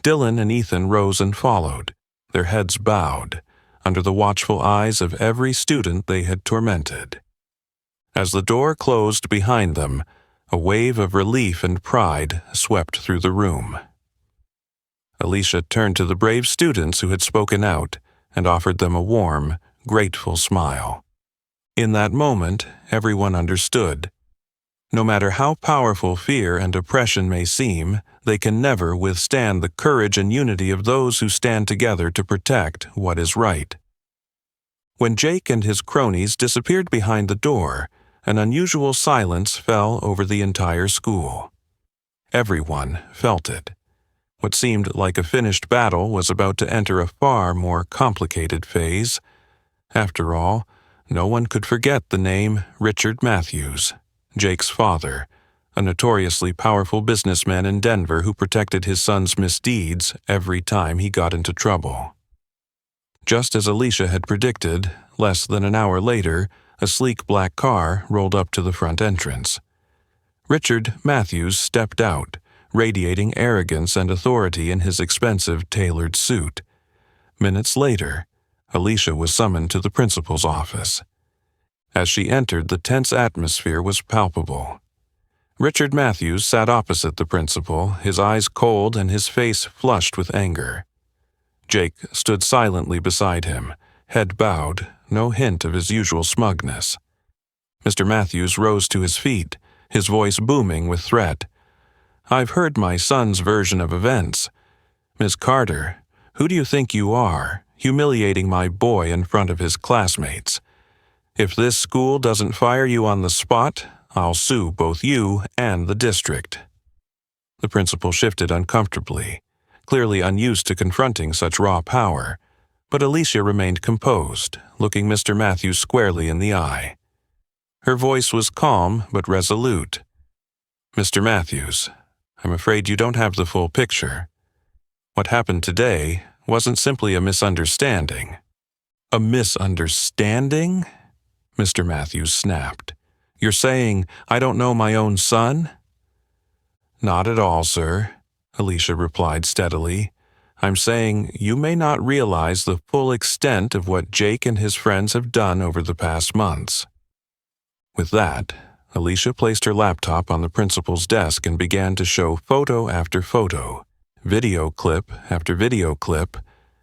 Dylan and Ethan rose and followed, their heads bowed, under the watchful eyes of every student they had tormented. As the door closed behind them, a wave of relief and pride swept through the room. Alicia turned to the brave students who had spoken out and offered them a warm, grateful smile. In that moment, everyone understood. No matter how powerful fear and oppression may seem, they can never withstand the courage and unity of those who stand together to protect what is right. When Jake and his cronies disappeared behind the door, an unusual silence fell over the entire school. Everyone felt it. What seemed like a finished battle was about to enter a far more complicated phase. After all, no one could forget the name Richard Matthews, Jake's father, a notoriously powerful businessman in Denver who protected his son's misdeeds every time he got into trouble. Just as Alicia had predicted, less than an hour later, a sleek black car rolled up to the front entrance. Richard Matthews stepped out, radiating arrogance and authority in his expensive tailored suit. Minutes later, Alicia was summoned to the principal's office. As she entered, the tense atmosphere was palpable. Richard Matthews sat opposite the principal, his eyes cold and his face flushed with anger. Jake stood silently beside him, head bowed, no hint of his usual smugness. Mr. Matthews rose to his feet, his voice booming with threat. "I've heard my son's version of events. Miss Carter, who do you think you are, humiliating my boy in front of his classmates? If this school doesn't fire you on the spot, I'll sue both you and the district." The principal shifted uncomfortably, clearly unused to confronting such raw power, but Alicia remained composed, looking Mr. Matthews squarely in the eye. Her voice was calm but resolute. "Mr. Matthews, I'm afraid you don't have the full picture. What happened today wasn't simply a misunderstanding." "A misunderstanding?" Mr. Matthews snapped. "You're saying I don't know my own son?" "Not at all, sir," Alicia replied steadily. "I'm saying you may not realize the full extent of what Jake and his friends have done over the past months." With that, Alicia placed her laptop on the principal's desk and began to show photo after photo, video clip after video clip,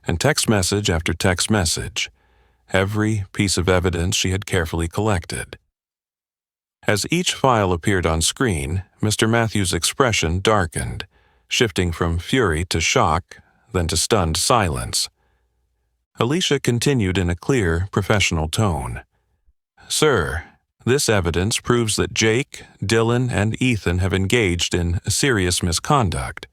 and text message after text message, every piece of evidence she had carefully collected. As each file appeared on screen, Mr. Matthews' expression darkened, shifting from fury to shock, then to stunned silence. Alicia continued in a clear, professional tone. "Sir, this evidence proves that Jake, Dylan, and Ethan have engaged in serious misconduct,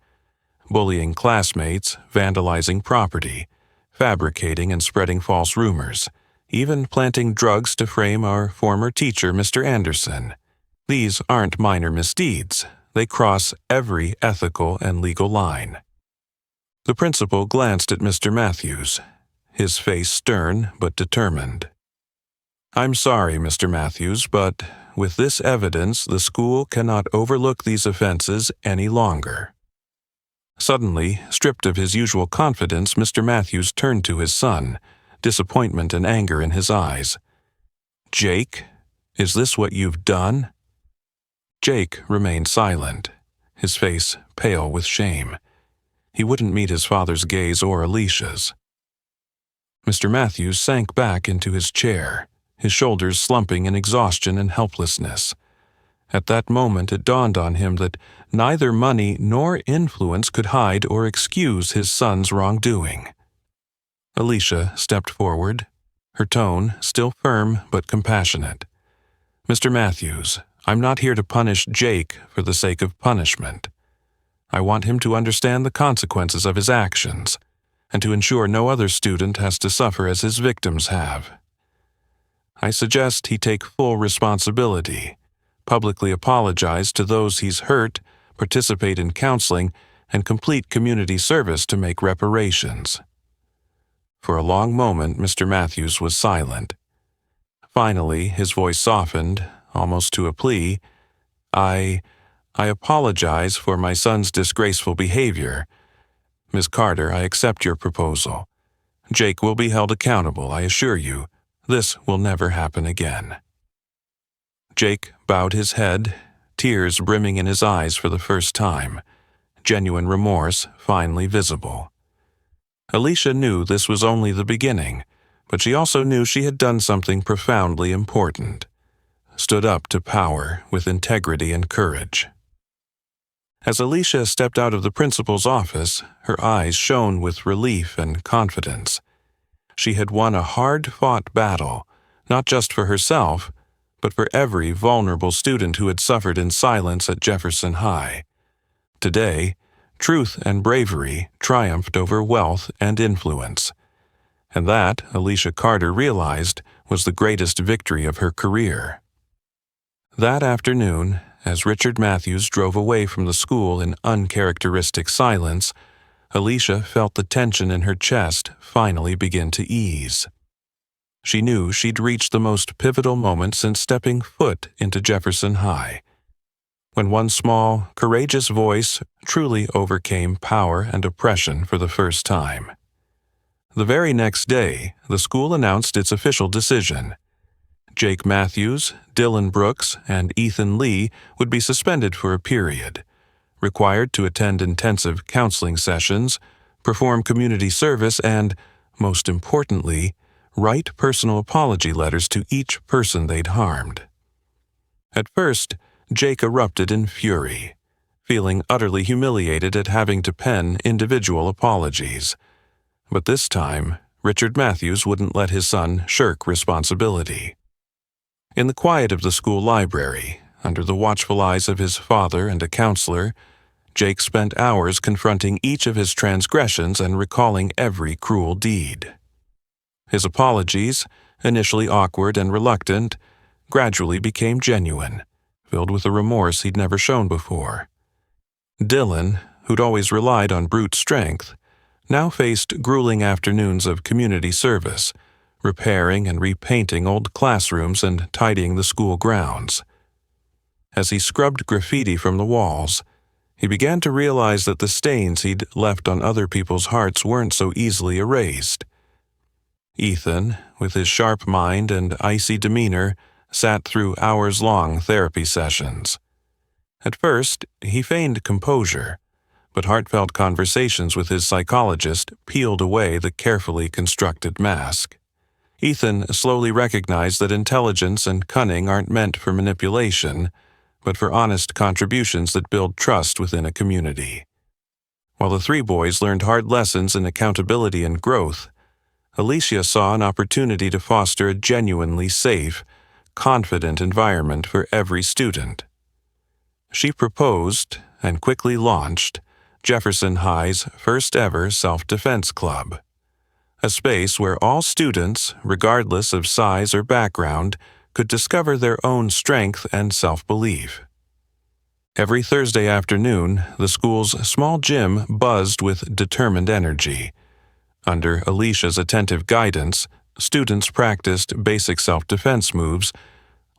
bullying classmates, vandalizing property, fabricating and spreading false rumors, even planting drugs to frame our former teacher, Mr. Anderson. These aren't minor misdeeds. They cross every ethical and legal line." The principal glanced at Mr. Matthews, his face stern but determined. "I'm sorry, Mr. Matthews, but with this evidence, the school cannot overlook these offenses any longer." Suddenly, stripped of his usual confidence, Mr. Matthews turned to his son, disappointment and anger in his eyes. "Jake, is this what you've done?" Jake remained silent, his face pale with shame. He wouldn't meet his father's gaze or Alicia's. Mr. Matthews sank back into his chair, his shoulders slumping in exhaustion and helplessness. At that moment it dawned on him that neither money nor influence could hide or excuse his son's wrongdoing. Alicia stepped forward, her tone still firm but compassionate. "Mr. Matthews, I'm not here to punish Jake for the sake of punishment. I want him to understand the consequences of his actions. and to ensure no other student has to suffer as his victims have. I suggest he take full responsibility, publicly apologize to those he's hurt, participate in counseling, and complete community service to make reparations." For a long moment, Mr. Matthews was silent. Finally, his voice softened, almost to a plea. I apologize for my son's disgraceful behavior. Ms. Carter, I accept your proposal. Jake will be held accountable, I assure you. This will never happen again." Jake bowed his head, tears brimming in his eyes for the first time, genuine remorse finally visible. Alicia knew this was only the beginning, but she also knew she had done something profoundly important, stood up to power with integrity and courage. As Alicia stepped out of the principal's office, her eyes shone with relief and confidence. She had won a hard-fought battle, not just for herself, but for every vulnerable student who had suffered in silence at Jefferson High. Today, truth and bravery triumphed over wealth and influence. And that, Alicia Carter realized, was the greatest victory of her career. That afternoon, as Richard Matthews drove away from the school in uncharacteristic silence, Alicia felt the tension in her chest finally begin to ease. She knew she'd reached the most pivotal moment since stepping foot into Jefferson High, when one small, courageous voice truly overcame power and oppression for the first time. The very next day, the school announced its official decision. Jake Matthews, Dylan Brooks, and Ethan Lee would be suspended for a period, required to attend intensive counseling sessions, perform community service, and, most importantly, write personal apology letters to each person they'd harmed. At first, Jake erupted in fury, feeling utterly humiliated at having to pen individual apologies. But this time, Richard Matthews wouldn't let his son shirk responsibility. In the quiet of the school library, under the watchful eyes of his father and a counselor, Jake spent hours confronting each of his transgressions and recalling every cruel deed. His apologies, initially awkward and reluctant, gradually became genuine, filled with a remorse he'd never shown before. Dylan, who'd always relied on brute strength, now faced grueling afternoons of community service, repairing and repainting old classrooms and tidying the school grounds. As he scrubbed graffiti from the walls, he began to realize that the stains he'd left on other people's hearts weren't so easily erased. Ethan, with his sharp mind and icy demeanor, sat through hours-long therapy sessions. At first, he feigned composure, but heartfelt conversations with his psychologist peeled away the carefully constructed mask. Ethan slowly recognized that intelligence and cunning aren't meant for manipulation, but for honest contributions that build trust within a community. While the three boys learned hard lessons in accountability and growth, Alicia saw an opportunity to foster a genuinely safe, confident environment for every student. She proposed, and quickly launched, Jefferson High's first-ever self-defense club, a space where all students, regardless of size or background, could discover their own strength and self-belief. Every Thursday afternoon, the school's small gym buzzed with determined energy. Under Alicia's attentive guidance, students practiced basic self-defense moves,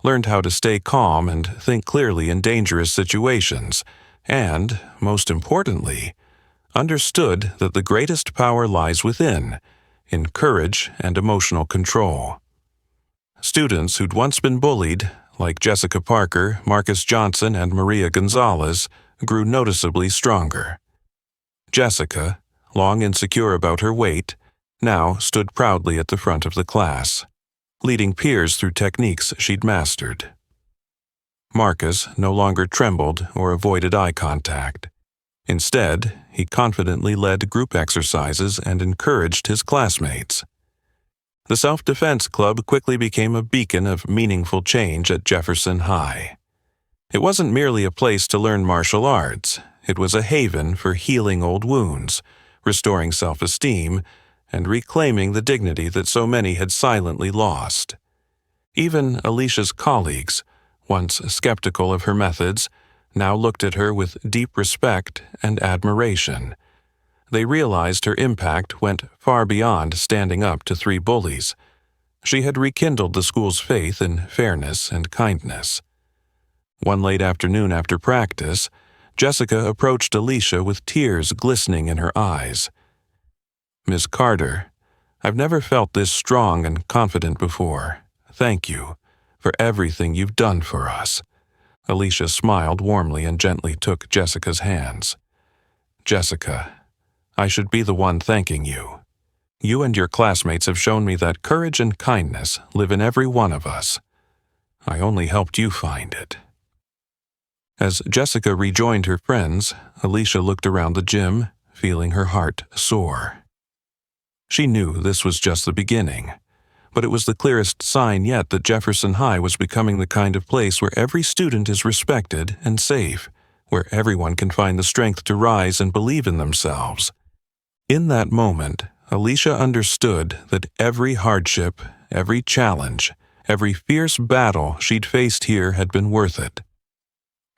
learned how to stay calm and think clearly in dangerous situations, and, most importantly, understood that the greatest power lies within, in courage and emotional control. Students who'd once been bullied, like Jessica Parker, Marcus Johnson, and Maria Gonzalez, grew noticeably stronger. Jessica, long insecure about her weight, now stood proudly at the front of the class, leading peers through techniques she'd mastered. Marcus no longer trembled or avoided eye contact. Instead, he confidently led group exercises and encouraged his classmates. The Self-Defense Club quickly became a beacon of meaningful change at Jefferson High. It wasn't merely a place to learn martial arts. It was a haven for healing old wounds, restoring self-esteem, and reclaiming the dignity that so many had silently lost. Even Alicia's colleagues, once skeptical of her methods, now looked at her with deep respect and admiration. They realized her impact went far beyond standing up to 3 bullies. She had rekindled the school's faith in fairness and kindness. One late afternoon after practice, Jessica approached Alicia with tears glistening in her eyes. "Miss Carter, I've never felt this strong and confident before. Thank you for everything you've done for us." Alicia smiled warmly and gently took Jessica's hands. "Jessica, I should be the one thanking you. You and your classmates have shown me that courage and kindness live in every one of us. I only helped you find it." As Jessica rejoined her friends, Alicia looked around the gym, feeling her heart soar. She knew this was just the beginning, but it was the clearest sign yet that Jefferson High was becoming the kind of place where every student is respected and safe, where everyone can find the strength to rise and believe in themselves. In that moment, Alicia understood that every hardship, every challenge, every fierce battle she'd faced here had been worth it.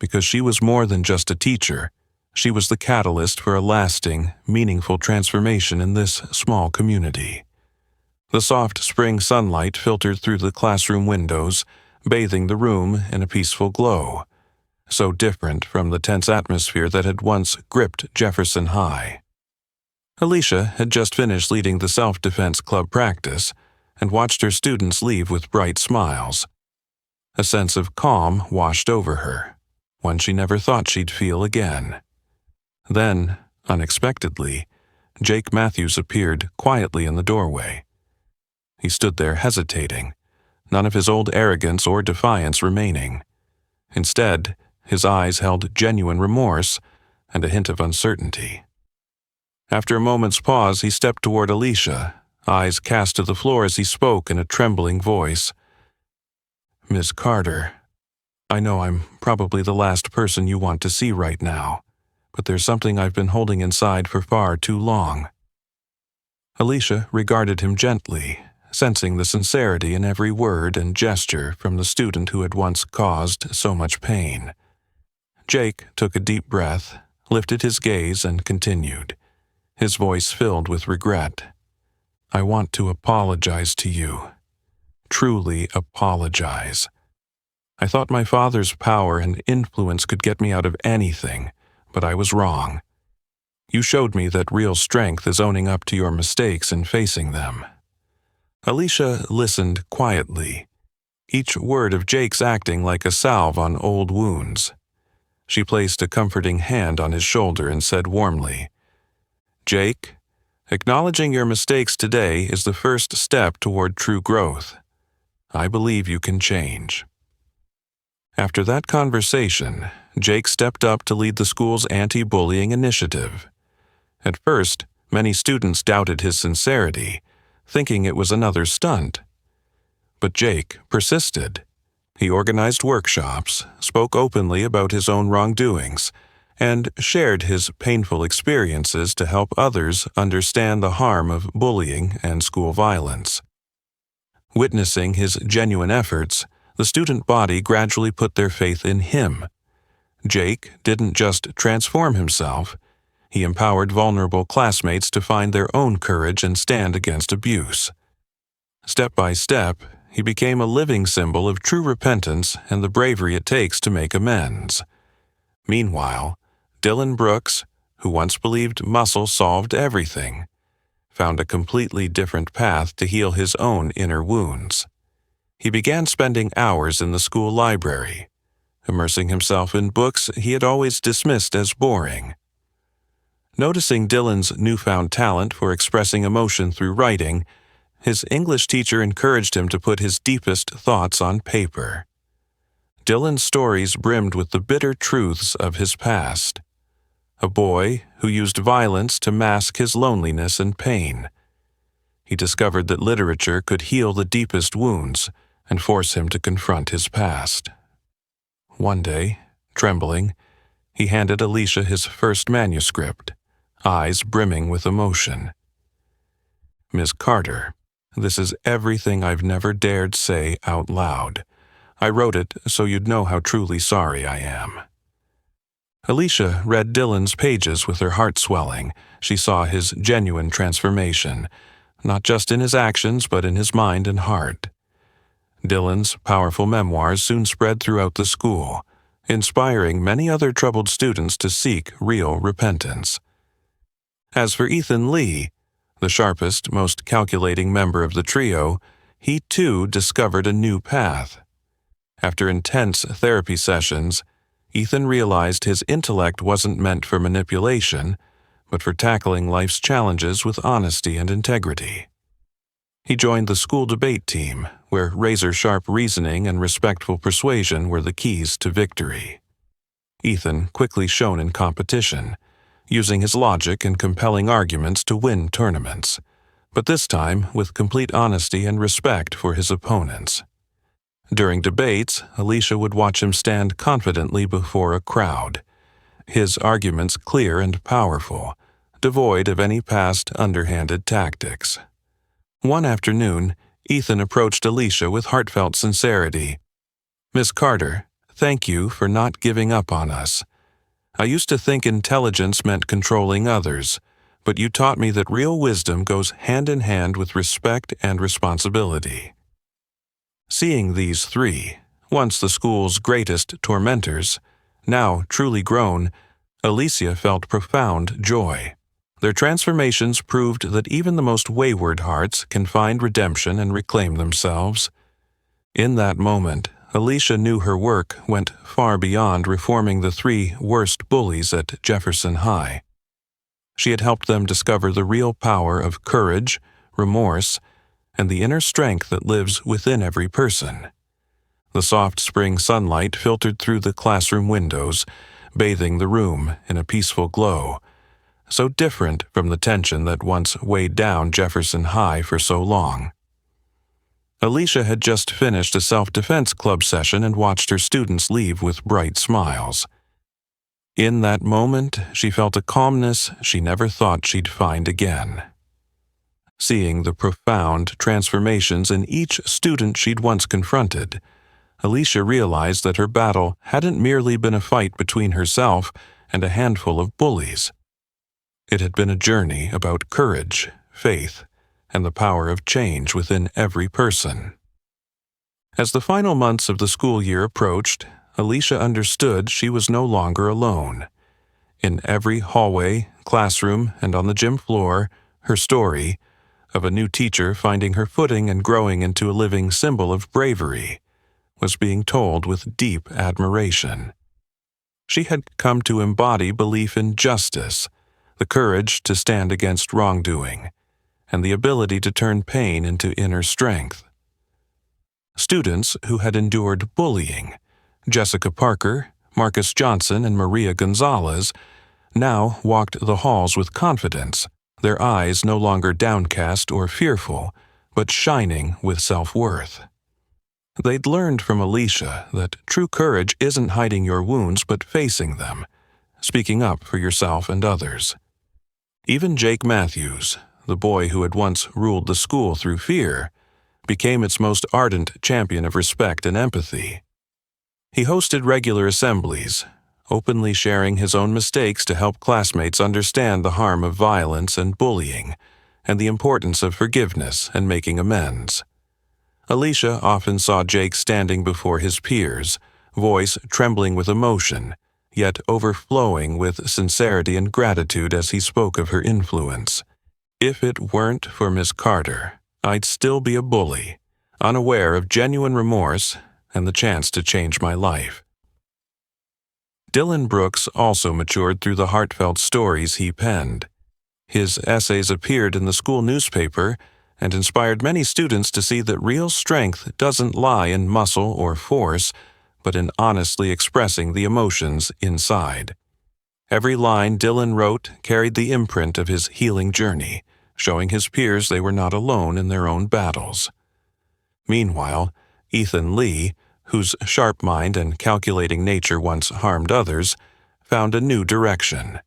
Because she was more than just a teacher, she was the catalyst for a lasting, meaningful transformation in this small community. The soft spring sunlight filtered through the classroom windows, bathing the room in a peaceful glow, so different from the tense atmosphere that had once gripped Jefferson High. Alicia had just finished leading the self-defense club practice and watched her students leave with bright smiles. A sense of calm washed over her, one she never thought she'd feel again. Then, unexpectedly, Jake Matthews appeared quietly in the doorway. He stood there hesitating, none of his old arrogance or defiance remaining. Instead, his eyes held genuine remorse and a hint of uncertainty. After a moment's pause, he stepped toward Alicia, eyes cast to the floor as he spoke in a trembling voice. "Miss Carter, I know I'm probably the last person you want to see right now, but there's something I've been holding inside for far too long." Alicia regarded him gently, sensing the sincerity in every word and gesture from the student who had once caused so much pain. Jake took a deep breath, lifted his gaze, and continued, his voice filled with regret. "I want to apologize to you. Truly apologize. I thought my father's power and influence could get me out of anything, but I was wrong. You showed me that real strength is owning up to your mistakes and facing them." Alicia listened quietly, each word of Jake's acting like a salve on old wounds. She placed a comforting hand on his shoulder and said warmly, "Jake, acknowledging your mistakes today is the first step toward true growth. I believe you can change." After that conversation, Jake stepped up to lead the school's anti-bullying initiative. At first, many students doubted his sincerity, thinking it was another stunt. But Jake persisted. He organized workshops, spoke openly about his own wrongdoings, and shared his painful experiences to help others understand the harm of bullying and school violence. Witnessing his genuine efforts, the student body gradually put their faith in him. Jake didn't just transform himself, he empowered vulnerable classmates to find their own courage and stand against abuse. Step by step, he became a living symbol of true repentance and the bravery it takes to make amends. Meanwhile, Dylan Brooks, who once believed muscle solved everything, found a completely different path to heal his own inner wounds. He began spending hours in the school library, immersing himself in books he had always dismissed as boring. Noticing Dylan's newfound talent for expressing emotion through writing, his English teacher encouraged him to put his deepest thoughts on paper. Dylan's stories brimmed with the bitter truths of his past. A boy who used violence to mask his loneliness and pain. He discovered that literature could heal the deepest wounds and force him to confront his past. One day, trembling, he handed Alicia his first manuscript, eyes brimming with emotion. "Miss Carter, this is everything I've never dared say out loud. I wrote it so you'd know how truly sorry I am." Alicia read Dylan's pages with her heart swelling. She saw his genuine transformation, not just in his actions but in his mind and heart. Dylan's powerful memoirs soon spread throughout the school, inspiring many other troubled students to seek real repentance. As for Ethan Lee, the sharpest, most calculating member of the trio, he too discovered a new path. After intense therapy sessions, Ethan realized his intellect wasn't meant for manipulation, but for tackling life's challenges with honesty and integrity. He joined the school debate team, where razor-sharp reasoning and respectful persuasion were the keys to victory. Ethan quickly shone in competition, using his logic and compelling arguments to win tournaments, but this time with complete honesty and respect for his opponents. During debates, Alicia would watch him stand confidently before a crowd, his arguments clear and powerful, devoid of any past underhanded tactics. One afternoon, Ethan approached Alicia with heartfelt sincerity. "Miss Carter, thank you for not giving up on us. I used to think intelligence meant controlling others, but you taught me that real wisdom goes hand in hand with respect and responsibility." Seeing these three, once the school's greatest tormentors, now truly grown, Alicia felt profound joy. Their transformations proved that even the most wayward hearts can find redemption and reclaim themselves. In that moment, Alicia knew her work went far beyond reforming the three worst bullies at Jefferson High. She had helped them discover the real power of courage, remorse, and the inner strength that lives within every person. The soft spring sunlight filtered through the classroom windows, bathing the room in a peaceful glow, so different from the tension that once weighed down Jefferson High for so long. Alicia had just finished a self-defense club session and watched her students leave with bright smiles. In that moment, she felt a calmness she never thought she'd find again. Seeing the profound transformations in each student she'd once confronted, Alicia realized that her battle hadn't merely been a fight between herself and a handful of bullies. It had been a journey about courage, faith, and the power of change within every person. As the final months of the school year approached, Alicia understood she was no longer alone. In every hallway, classroom, and on the gym floor, her story, of a new teacher finding her footing and growing into a living symbol of bravery, was being told with deep admiration. She had come to embody belief in justice, the courage to stand against wrongdoing, and the ability to turn pain into inner strength. Students who had endured bullying, Jessica Parker, Marcus Johnson, and Maria Gonzalez, now walked the halls with confidence, their eyes no longer downcast or fearful, but shining with self-worth. They'd learned from Alicia that true courage isn't hiding your wounds but facing them, speaking up for yourself and others. Even Jake Matthews, the boy who had once ruled the school through fear, became its most ardent champion of respect and empathy. He hosted regular assemblies, openly sharing his own mistakes to help classmates understand the harm of violence and bullying, and the importance of forgiveness and making amends. Alicia often saw Jake standing before his peers, voice trembling with emotion, yet overflowing with sincerity and gratitude as he spoke of her influence. "If it weren't for Miss Carter, I'd still be a bully, unaware of genuine remorse and the chance to change my life." Dylan Brooks also matured through the heartfelt stories he penned. His essays appeared in the school newspaper and inspired many students to see that real strength doesn't lie in muscle or force, but in honestly expressing the emotions inside. Every line Dylan wrote carried the imprint of his healing journey, showing his peers they were not alone in their own battles. Meanwhile, Ethan Lee, whose sharp mind and calculating nature once harmed others, found a new direction.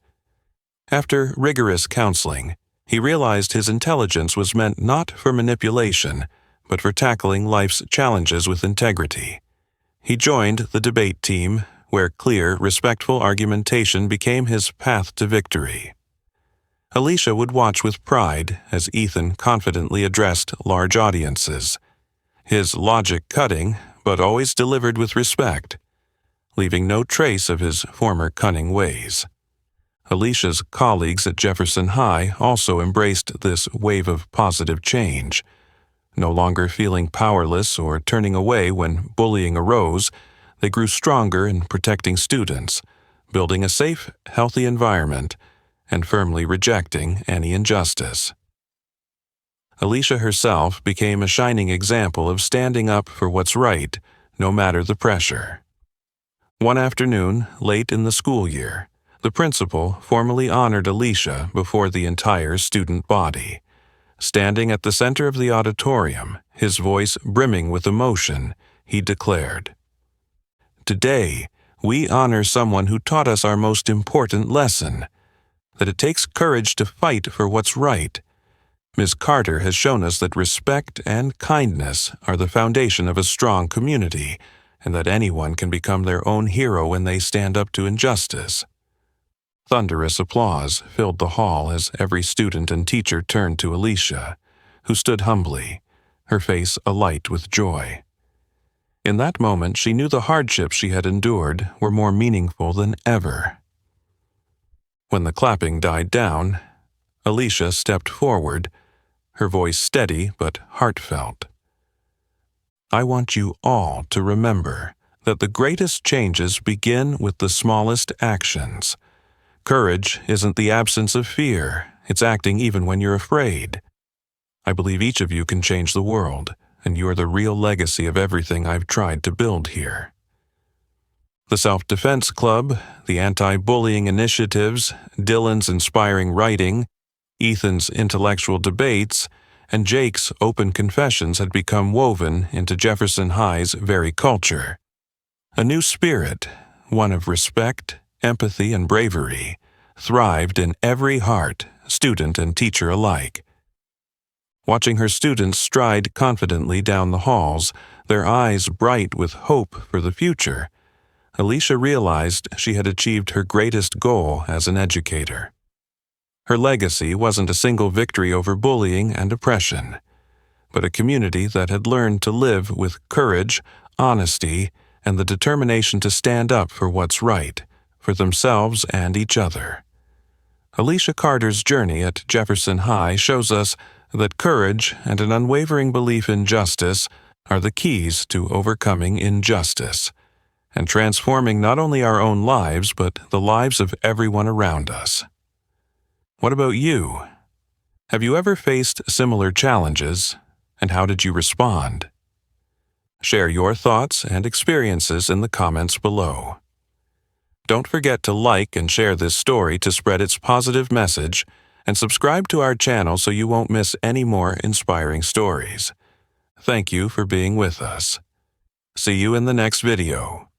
After rigorous counseling, he realized his intelligence was meant not for manipulation, but for tackling life's challenges with integrity. He joined the debate team, where clear, respectful argumentation became his path to victory. Alicia would watch with pride as Ethan confidently addressed large audiences, his logic cutting, but always delivered with respect, leaving no trace of his former cunning ways. Alicia's colleagues at Jefferson High also embraced this wave of positive change. No longer feeling powerless or turning away when bullying arose, they grew stronger in protecting students, building a safe, healthy environment, and firmly rejecting any injustice. Alicia herself became a shining example of standing up for what's right, no matter the pressure. One afternoon, late in the school year, the principal formally honored Alicia before the entire student body. Standing at the center of the auditorium, his voice brimming with emotion, he declared, "Today, we honor someone who taught us our most important lesson, that it takes courage to fight for what's right. Ms. Carter has shown us that respect and kindness are the foundation of a strong community, and that anyone can become their own hero when they stand up to injustice." Thunderous applause filled the hall as every student and teacher turned to Alicia, who stood humbly, her face alight with joy. In that moment, she knew the hardships she had endured were more meaningful than ever. When the clapping died down, Alicia stepped forward, her voice steady but heartfelt. "I want you all to remember that the greatest changes begin with the smallest actions. Courage isn't the absence of fear, it's acting even when you're afraid. I believe each of you can change the world, and you are the real legacy of everything I've tried to build here." The Self-Defense Club, the anti-bullying initiatives, Dylan's inspiring writing, Ethan's intellectual debates, and Jake's open confessions had become woven into Jefferson High's very culture. A new spirit, one of respect, empathy, and bravery, thrived in every heart, student and teacher alike. Watching her students stride confidently down the halls, their eyes bright with hope for the future, Alicia realized she had achieved her greatest goal as an educator. Her legacy wasn't a single victory over bullying and oppression, but a community that had learned to live with courage, honesty, and the determination to stand up for what's right, for themselves and each other. Alicia Carter's journey at Jefferson High shows us that courage and an unwavering belief in justice are the keys to overcoming injustice and transforming not only our own lives but the lives of everyone around us. What about you? Have you ever faced similar challenges, and how did you respond? Share your thoughts and experiences in the comments below. Don't forget to like and share this story to spread its positive message, and subscribe to our channel so you won't miss any more inspiring stories. Thank you for being with us. See you in the next video.